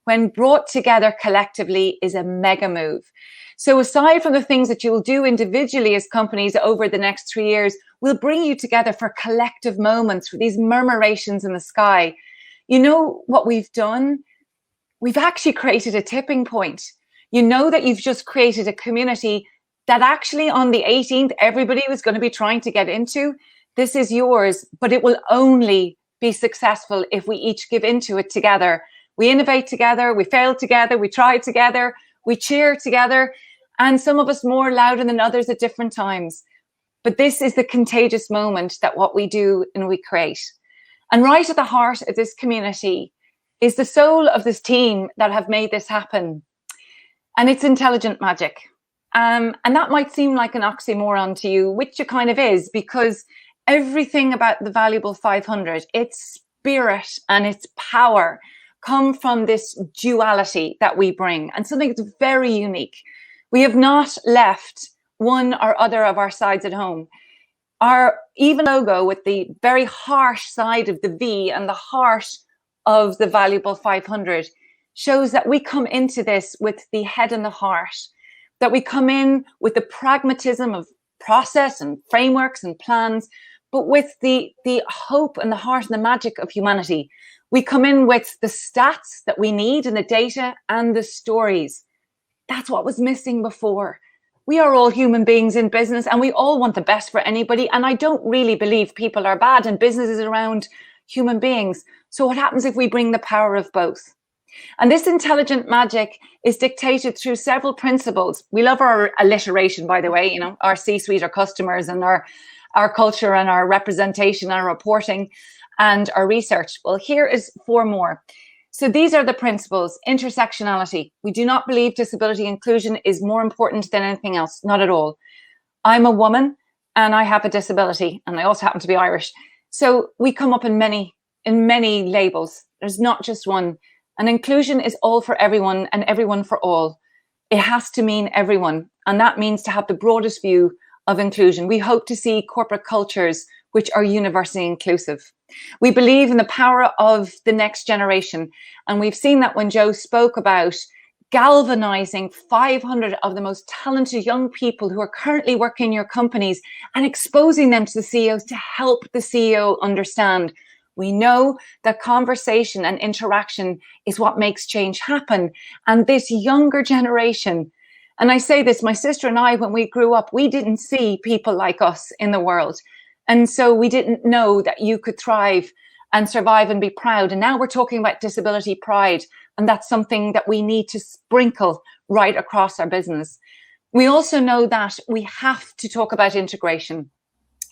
when brought together collectively, is a mega move. So aside from the things that you will do individually as companies over the next 3 years, we'll bring you together for collective moments, for these murmurations in the sky. You know what we've done? We've actually created a tipping point. You know that you've just created a community that actually on the 18th, everybody was going to be trying to get into. This is yours, but it will only be successful if we each give into it together. We innovate together, we fail together, we try together, we cheer together, and some of us more louder than others at different times. But this is the contagious moment that what we do and we create. And right at the heart of this community is the soul of this team that have made this happen. And it's intelligent magic. And that might seem like an oxymoron to you, which it kind of is, because Everything about the Valuable 500, its spirit and its power, come from this duality that we bring, and something that's very unique. We have not left one or other of our sides at home. Our even logo with the very harsh side of the V and the heart of the Valuable 500 shows that we come into this with the head and the heart, that we come in with the pragmatism of process and frameworks and plans, but with the hope and the heart and the magic of humanity. We come in with the stats that we need and the data and the stories. That's what was missing before. We are all human beings in business, and we all want the best for anybody. And I don't really believe people are bad, and business is around human beings. So what happens if we bring the power of both? And this intelligent magic is dictated through several principles. We love our alliteration, by the way, you know, our C-suite, our customers, and our culture and our representation, our reporting and our research. Well, here is 4 more. So these are the principles. Intersectionality. We do not believe disability inclusion is more important than anything else. Not at all. I'm a woman and I have a disability, and I also happen to be Irish. So we come up in many labels. There's not just one. And inclusion is all for everyone and everyone for all. It has to mean everyone. And that means to have the broadest view of inclusion. We hope to see corporate cultures which are universally inclusive. We believe in the power of the next generation. And we've seen that when Joe spoke about galvanizing 500 of the most talented young people who are currently working in your companies and exposing them to the CEOs to help the CEO understand. We know that conversation and interaction is what makes change happen. And this younger generation, and I say this, my sister and I, when we grew up, we didn't see people like us in the world. And so we didn't know that you could thrive and survive and be proud. And now we're talking about disability pride. And that's something that we need to sprinkle right across our business. We also know that we have to talk about integration.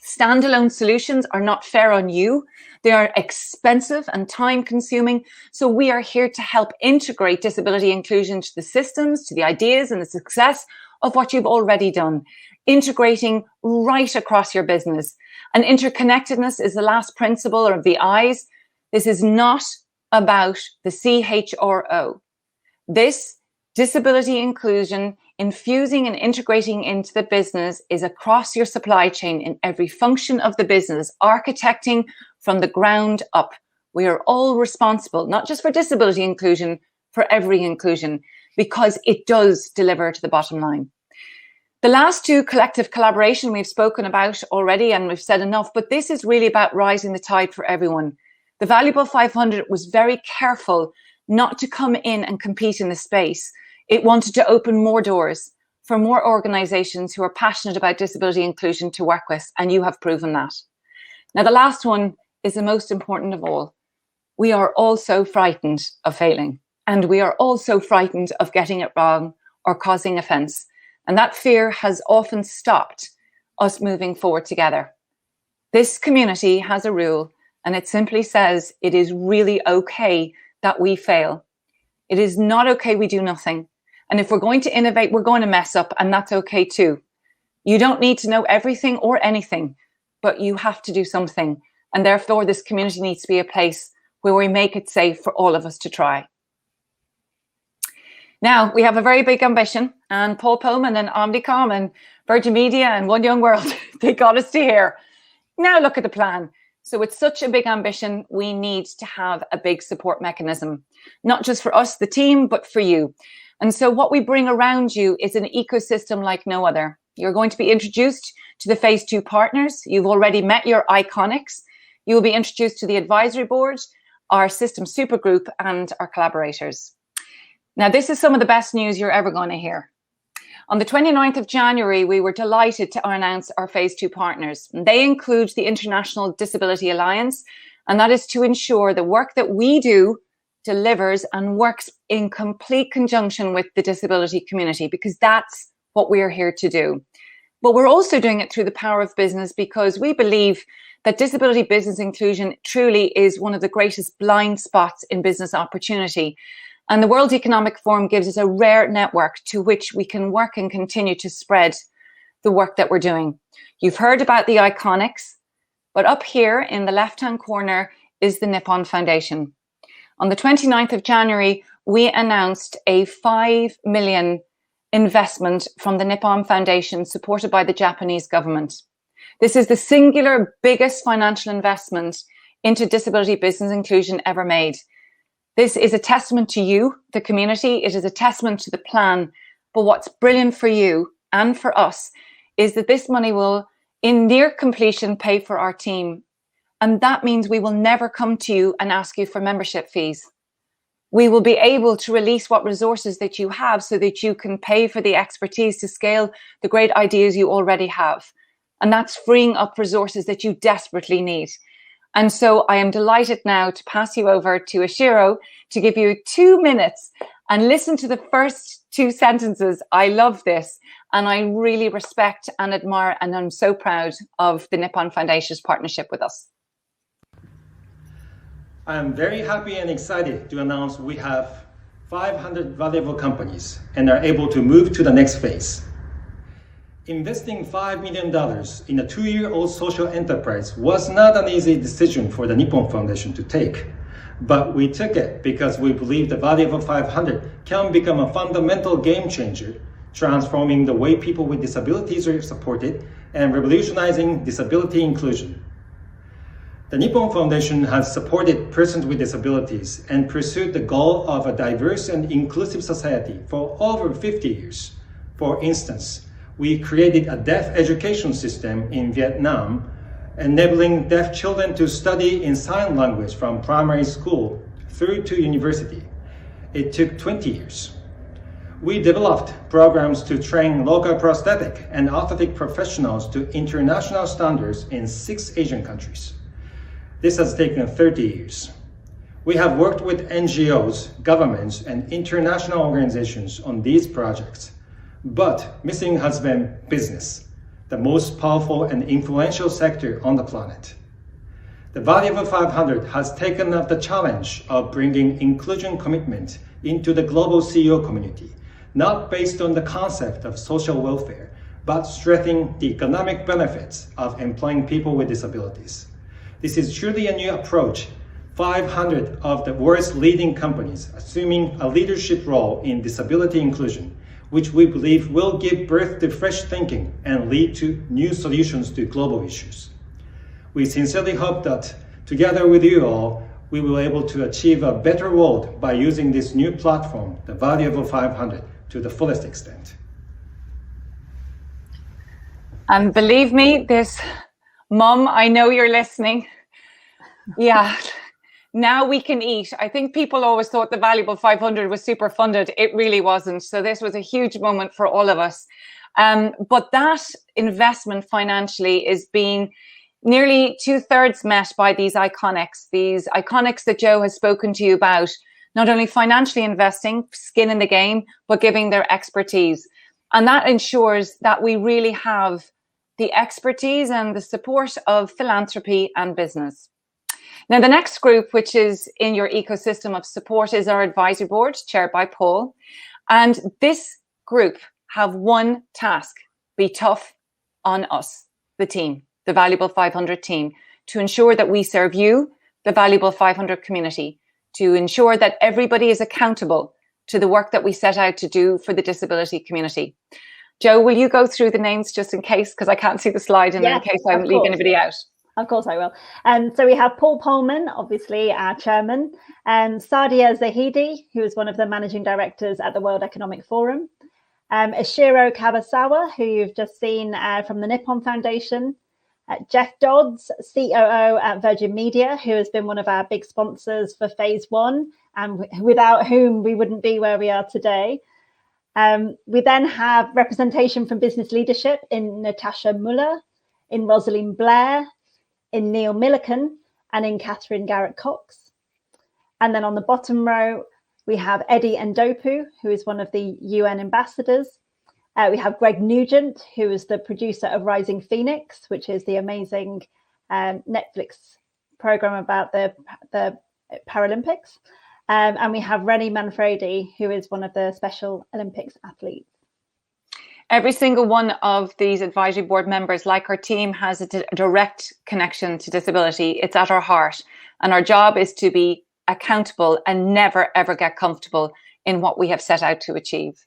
Standalone solutions are not fair on you. They are expensive and time consuming. So we are here to help integrate disability inclusion to the systems, to the ideas and the success of what you've already done, integrating right across your business. And interconnectedness is the last principle of the I's. This is not about the CHRO. This disability inclusion, infusing and integrating into the business, is across your supply chain in every function of the business, architecting from the ground up. We are all responsible, not just for disability inclusion, for every inclusion, because it does deliver to the bottom line. The last 2, collective collaboration, we've spoken about already and we've said enough, but this is really about rising the tide for everyone. The Valuable 500 was very careful not to come in and compete in the space. It wanted to open more doors for more organizations who are passionate about disability inclusion to work with, and you have proven that. Now, the last one is the most important of all. We are also frightened of failing, and we are also frightened of getting it wrong or causing offense. And that fear has often stopped us moving forward together. This community has a rule, and it simply says it is really okay that we fail. It is not okay we do nothing. And if we're going to innovate, we're going to mess up, and that's okay too. You don't need to know everything or anything, but you have to do something. And therefore, this community needs to be a place where we make it safe for all of us to try. Now, we have a very big ambition, and Paul Pullman and Omnicom and Virgin Media and One Young World, they got us to here. Now look at the plan. So with such a big ambition, we need to have a big support mechanism, not just for us, the team, but for you. And so what we bring around you is an ecosystem like no other. You're going to be introduced to the Phase 2 partners. You've already met your iconics. You will be introduced to the advisory board, our system supergroup, and our collaborators. Now, this is some of the best news you're ever going to hear. On the 29th of January, we were delighted to announce our Phase 2 partners. They include the International Disability Alliance, and that is to ensure the work that we do delivers and works in complete conjunction with the disability community, because that's what we are here to do. But we're also doing it through the power of business, because we believe that disability business inclusion truly is one of the greatest blind spots in business opportunity. And the World Economic Forum gives us a rare network to which we can work and continue to spread the work that we're doing. You've heard about the iconics. But up here in the left-hand corner is the Nippon Foundation. On the 29th of January, we announced a 5 million investment from the Nippon Foundation supported by the Japanese government. This is the singular biggest financial investment into disability business inclusion ever made. This is a testament to you, the community. It is a testament to the plan. But what's brilliant for you and for us is that this money will, in near completion, pay for our team. And that means we will never come to you and ask you for membership fees. We will be able to release what resources that you have so that you can pay for the expertise to scale the great ideas you already have. And that's freeing up resources that you desperately need. And so I am delighted now to pass you over to Ishiro to give you 2 minutes and listen to the first 2 sentences. I love this, and I really respect and admire, and I'm so proud of the Nippon Foundation's partnership with us. I am very happy and excited to announce we have 500 valuable companies and are able to move to the next phase. Investing $5 million in a 2-year-old social enterprise was not an easy decision for the Nippon Foundation to take, but we took it because we believe the Valuable 500 can become a fundamental game changer, transforming the way people with disabilities are supported and revolutionizing disability inclusion. The Nippon Foundation has supported persons with disabilities and pursued the goal of a diverse and inclusive society for over 50 years. For instance, we created a deaf education system in Vietnam, enabling deaf children to study in sign language from primary school through to university. It took 20 years. We developed programs to train local prosthetic and orthotic professionals to international standards in 6 Asian countries. This has taken 30 years. We have worked with NGOs, governments, and international organizations on these projects. But missing has been business, the most powerful and influential sector on the planet. The Valuable 500 has taken up the challenge of bringing inclusion commitment into the global CEO community, not based on the concept of social welfare, but strengthening the economic benefits of employing people with disabilities. This is truly a new approach. 500 of the world's leading companies assuming a leadership role in disability inclusion, which we believe will give birth to fresh thinking and lead to new solutions to global issues. We sincerely hope that together with you all, we will be able to achieve a better world by using this new platform, the Valuable 500, to the fullest extent. And believe me, Mum, I know you're listening. Yeah. Now we can eat. I think people always thought the Valuable 500 was super funded. It really wasn't. So this was a huge moment for all of us. But that investment financially is being nearly 2/3 met by these iconics that Joe has spoken to you about, not only financially investing, skin in the game, but giving their expertise. And that ensures that we really have the expertise and the support of philanthropy and business. Now, the next group, which is in your ecosystem of support, is our advisory board, chaired by Paul. And this group have one task: be tough on us, the team, the Valuable 500 team, to ensure that we serve you, the Valuable 500 community, to ensure that everybody is accountable to the work that we set out to do for the disability community. Joe, will you go through the names just in case, because I can't see the slide, and in case I leave anybody out? Of course I will. So we have Paul Polman, obviously our chairman, and Sadia Zahidi, who is one of the managing directors at the World Economic Forum, Ishiro Kabasawa, who you've just seen from the Nippon Foundation, Jeff Dodds, COO at Virgin Media, who has been one of our big sponsors for phase 1, and without whom we wouldn't be where we are today. We then have representation from business leadership in Natasha Muller, in Rosalind Blair, in Neil Milliken, and in Catherine Garrett-Cox. And then on the bottom row, we have Eddie Ndopu, who is one of the UN ambassadors. We have Greg Nugent, who is the producer of Rising Phoenix, which is the amazing Netflix program about the Paralympics. And we have Rennie Manfredi, who is one of the Special Olympics athletes. Every single one of these advisory board members, like our team, has a direct connection to disability. It's at our heart. And our job is to be accountable and never, ever get comfortable in what we have set out to achieve.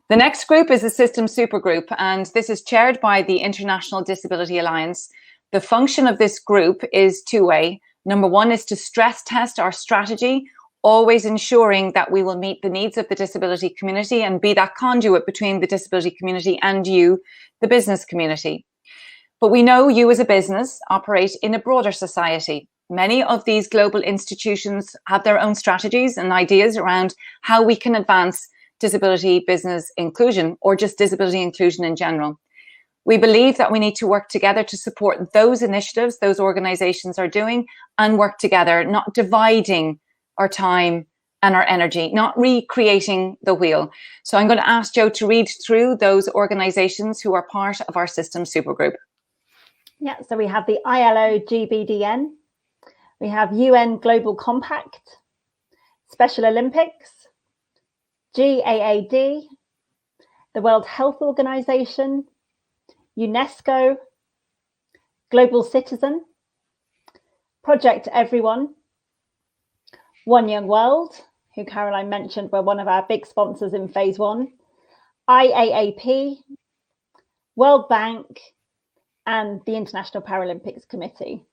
The next group is the Systems Supergroup, and this is chaired by the International Disability Alliance. The function of this group is two-way. Number one is to stress test our strategy, always ensuring that we will meet the needs of the disability community and be that conduit between the disability community and you, the business community. But we know you as a business operate in a broader society. Many of these global institutions have their own strategies and ideas around how we can advance disability business inclusion, or just disability inclusion in general. We believe that we need to work together to support those initiatives those organizations are doing, and work together, not dividing our time and our energy, not recreating the wheel. So I'm going to ask Joe to read through those organizations who are part of our Systems Supergroup. Yeah, so we have the ILO GBDN, we have UN Global Compact, Special Olympics, GAAD, the World Health Organization, UNESCO, Global Citizen, Project Everyone, One Young World, who Caroline mentioned were one of our big sponsors in phase one, IAAP, World Bank, and the International Paralympics Committee.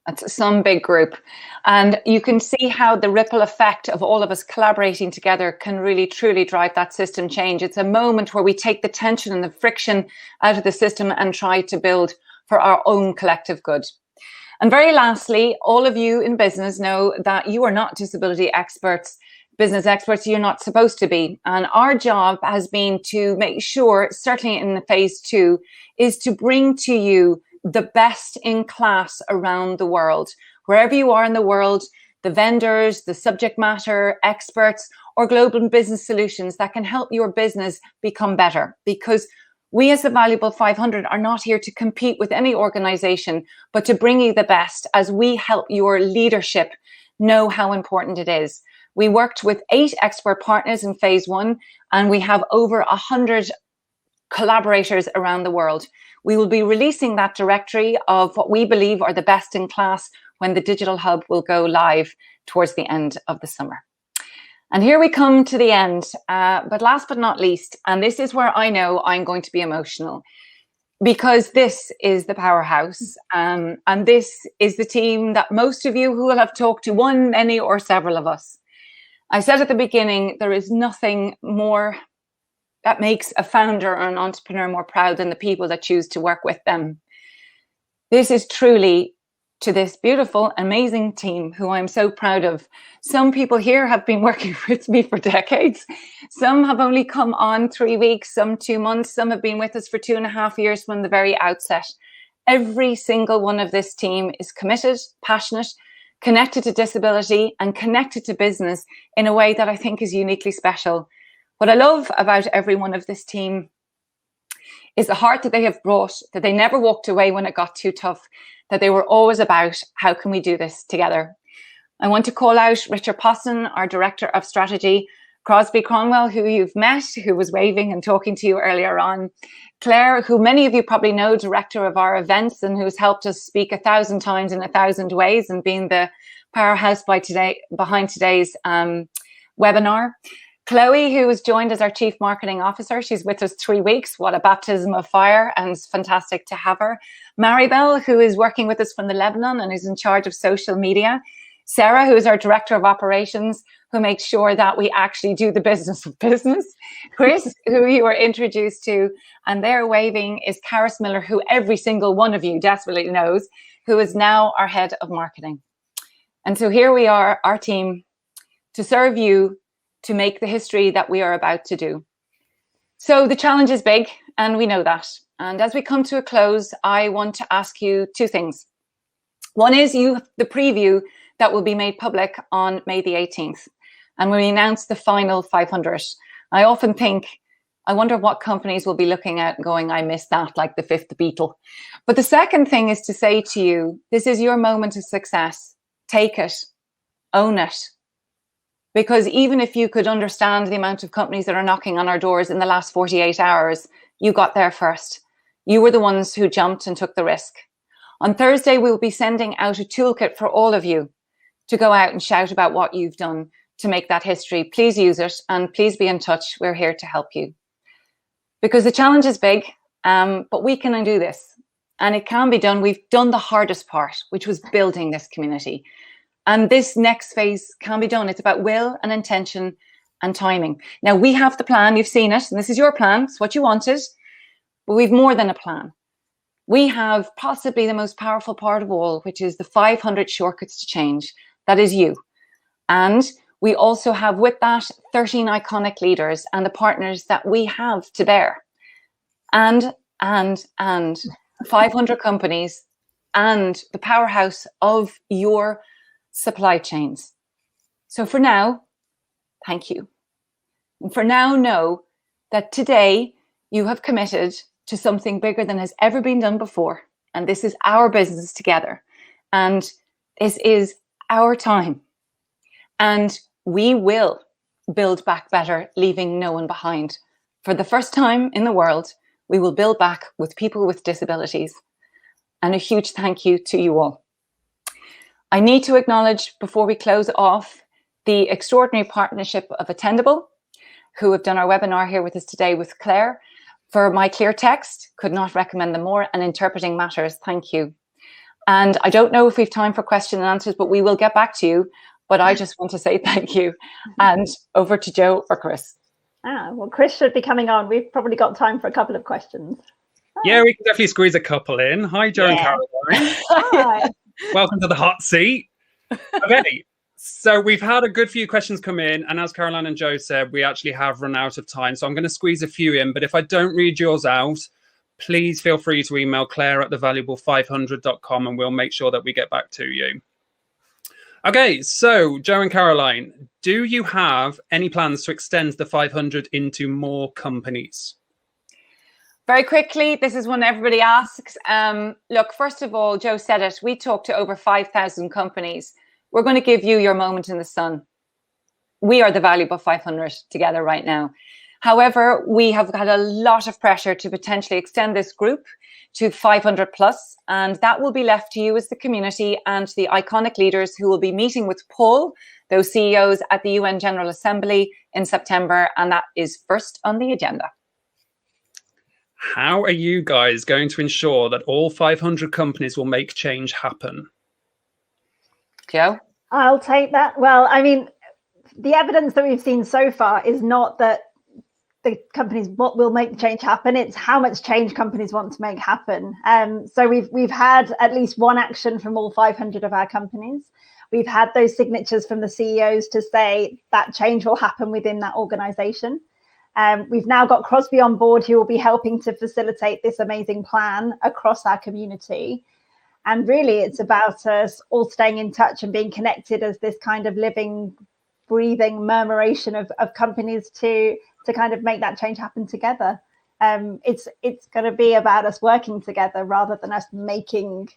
That's some big group. And you can see how the ripple effect of all of us collaborating together can really, truly drive that system change. It's a moment where we take the tension and the friction out of the system and try to build for our own collective good. And very lastly, all of you in business know that you are not disability experts, business experts. You're not supposed to be. And our job has been to make sure, certainly in the phase two, is to bring to you the best in class around the world. Wherever you are in the world, the vendors, the subject matter experts, or global business solutions that can help your business become better. Because we as the Valuable 500 are not here to compete with any organization, but to bring you the best as we help your leadership know how important it is. We worked with 8 expert partners in phase one, and we have over 100 collaborators around the world. We will be releasing that directory of what we believe are the best in class when the Digital Hub will go live towards the end of the summer. And here we come to the end, but last but not least, and this is where I know I'm going to be emotional, because this is the powerhouse, and this is the team that most of you who will have talked to, one, many, or several of us. I said at the beginning, there is nothing more that makes a founder or an entrepreneur more proud than the people that choose to work with them. This is truly to this beautiful, amazing team who I'm so proud of. Some people here have been working with me for decades. Some have only come on 3 weeks, some 2 months. Some have been with us for 2.5 years from the very outset. Every single one of this team is committed, passionate, connected to disability, and connected to business in a way that I think is uniquely special. What I love about every one of this team is the heart that they have brought, that they never walked away when it got too tough, that they were always about how can we do this together. I want to call out Richard Poston, our Director of Strategy, Crosby Cromwell, who you've met, who was waving and talking to you earlier on, Claire, who many of you probably know, Director of our events, and who's helped us speak 1,000 times in 1,000 ways and being the powerhouse behind today's webinar. Chloe, who was joined as our Chief Marketing Officer. She's with us 3 weeks. What a baptism of fire, and it's fantastic to have her. Maribel, who is working with us from the Lebanon and is in charge of social media. Sarah, who is our Director of Operations, who makes sure that we actually do the business of business. Chris, who you were introduced to, and there waving is Karis Miller, who every single one of you desperately knows, who is now our Head of Marketing. And so here we are, our team, to serve you, to make the history that we are about to do. So the challenge is big, and we know that. And as we come to a close, I want to ask you 2 things. One is the preview that will be made public on May the 18th. And when we announce the final 500, I often think, I wonder what companies will be looking at going, I missed that, like the 5th Beatle. But the second thing is to say to you, this is your moment of success. Take it, own it, Because even if you could understand the amount of companies that are knocking on our doors in the last 48 hours, you got there first. You were the ones who jumped and took the risk. On Thursday, we will be sending out a toolkit for all of you to go out and shout about what you've done to make that history. Please use it and please be in touch. We're here to help you. Because the challenge is big, but we can do this. And it can be done. We've done the hardest part, which was building this community. And this next phase can be done. It's about will and intention and timing. Now, we have the plan. You've seen it. And this is your plan. It's what you wanted. But we've more than a plan. We have possibly the most powerful part of all, which is the 500 shortcuts to change. That is you. And we also have with that 13 iconic leaders and the partners that we have to bear. And 500 companies and the powerhouse of your supply chains. So for now, thank you. And for now, know that today you have committed to something bigger than has ever been done before. And this is our business together. And this is our time. And we will build back better, leaving no one behind. For the first time in the world, we will build back with people with disabilities. And a huge thank you to you all. I need to acknowledge, before we close off, the extraordinary partnership of Attendable, who have done our webinar here with us today with Claire. For my clear text, could not recommend them more, and interpreting matters, thank you. And I don't know if we have time for question and answers, but we will get back to you. But I just want to say thank you. And over to Joe or Chris. Well, Chris should be coming on. We've probably got time for a couple of questions. Yeah, we can definitely squeeze a couple in. Hi, Joe and Caroline. Hi. Welcome to the hot seat. Okay, so we've had a good few questions come in. And as Caroline and Joe said, we actually have run out of time. So I'm going to squeeze a few in. But if I don't read yours out, please feel free to email claire@thevaluable500.com and we'll make sure that we get back to you. Okay, so Joe and Caroline, do you have any plans to extend the 500 into more companies? Very quickly, this is one everybody asks. Look, first of all, Joe said it. We talked to over 5,000 companies. We're going to give you your moment in the sun. We are the Valuable 500 together right now. However, we have had a lot of pressure to potentially extend this group to 500 plus, and that will be left to you as the community and the iconic leaders who will be meeting with Paul, those CEOs, at the UN General Assembly in September, and that is first on the agenda. How are you guys going to ensure that all 500 companies will make change happen? Joe? I'll take that. Well, I mean, the evidence that we've seen so far is not that the companies what will make the change happen. It's how much change companies want to make happen. So we've had at least one action from all 500 of our companies. We've had those signatures from the CEOs to say that change will happen within that organization. We've now got Crosby on board, who will be helping to facilitate this amazing plan across our community. And really, it's about us all staying in touch and being connected as this kind of living, breathing murmuration of companies to kind of make that change happen together. It's going to be about us working together rather than us making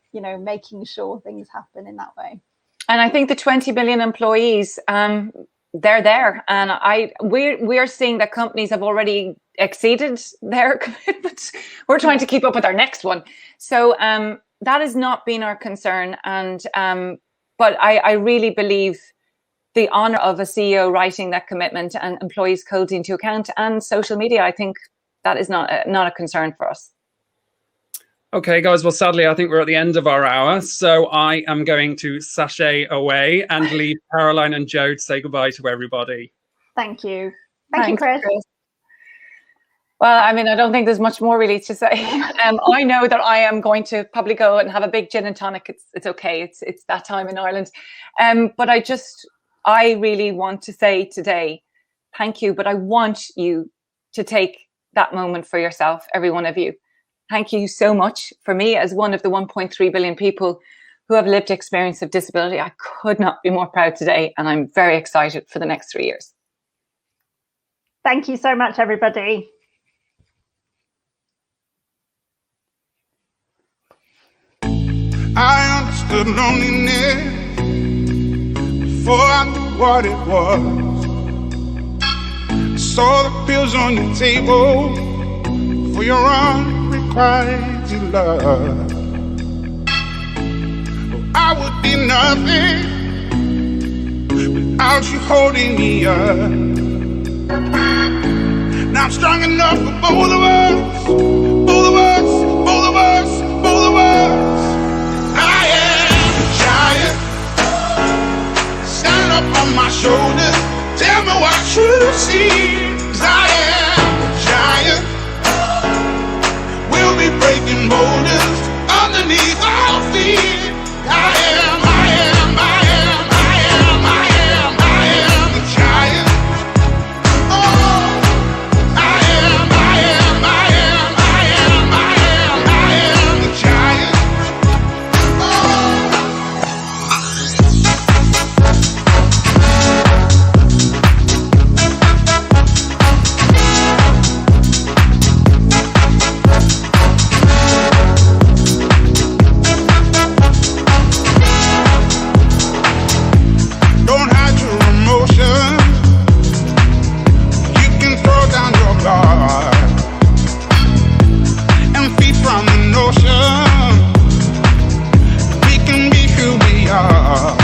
sure things happen in that way. And I think the 20 million employees, they're there, and we're seeing that companies have already exceeded their commitments. We're trying to keep up with our next one, so that has not been our concern. And but I really believe the honor of a CEO writing that commitment and employees coding into account and social media, I think that is not a concern for us. Okay, guys, well, sadly, I think we're at the end of our hour. So I am going to sashay away and leave Caroline and Joe to say goodbye to everybody. Thank you. Thank you, Chris. Well, I mean, I don't think there's much more really to say. I know that I am going to probably go and have a big gin and tonic. It's okay. It's that time in Ireland. But I really want to say today, thank you. But I want you to take that moment for yourself, every one of you. Thank you so much. For me, as one of the 1.3 billion people who have lived experience of disability, I could not be more proud today. And I'm very excited for the next 3 years. Thank you so much, everybody. I understood loneliness before I knew what it was. saw the pills on your table for your unrequited love. I would be nothing without you holding me up. Now I'm strong enough for both of us, both of us, both of us, both of us. I am a giant, stand up on my shoulders, tell me what you see. 'Cause I am a giant, we'll be breaking boulders underneath our feet. I am a giant. Oh, I am a giant. Don't hide your emotions. You can throw down your guard and feed from the notion we can be who we are.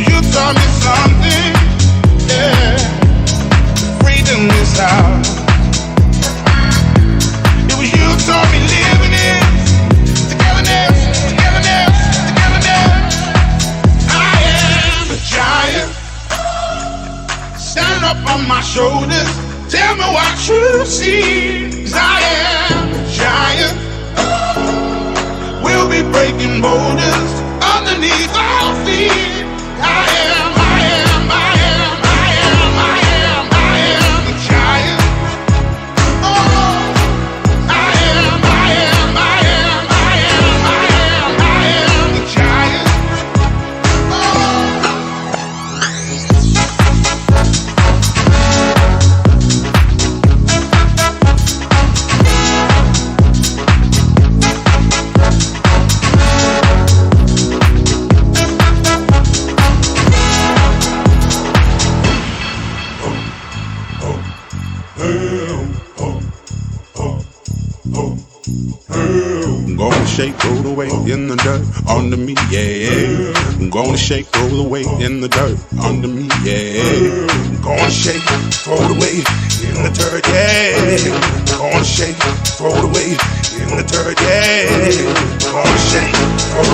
You taught me something, yeah. Freedom is ours. It was you who taught me living it. Togetherness, togetherness, togetherness. I am a giant. Stand up on my shoulders, tell me what you see. 'Cause I am a giant, we'll be breaking boulders underneath our feet. I am a giant. Oh, I am a giant. I'm gonna shake, roll the weight in the dirt under me, yeah. I'm gonna shake, roll the weight in the dirt under me, yeah. I'm gonna shake, throw the weight in the dirt, yeah. I'm gonna shake, throw the weight in the dirt, yeah. I'm gonna shake, throw the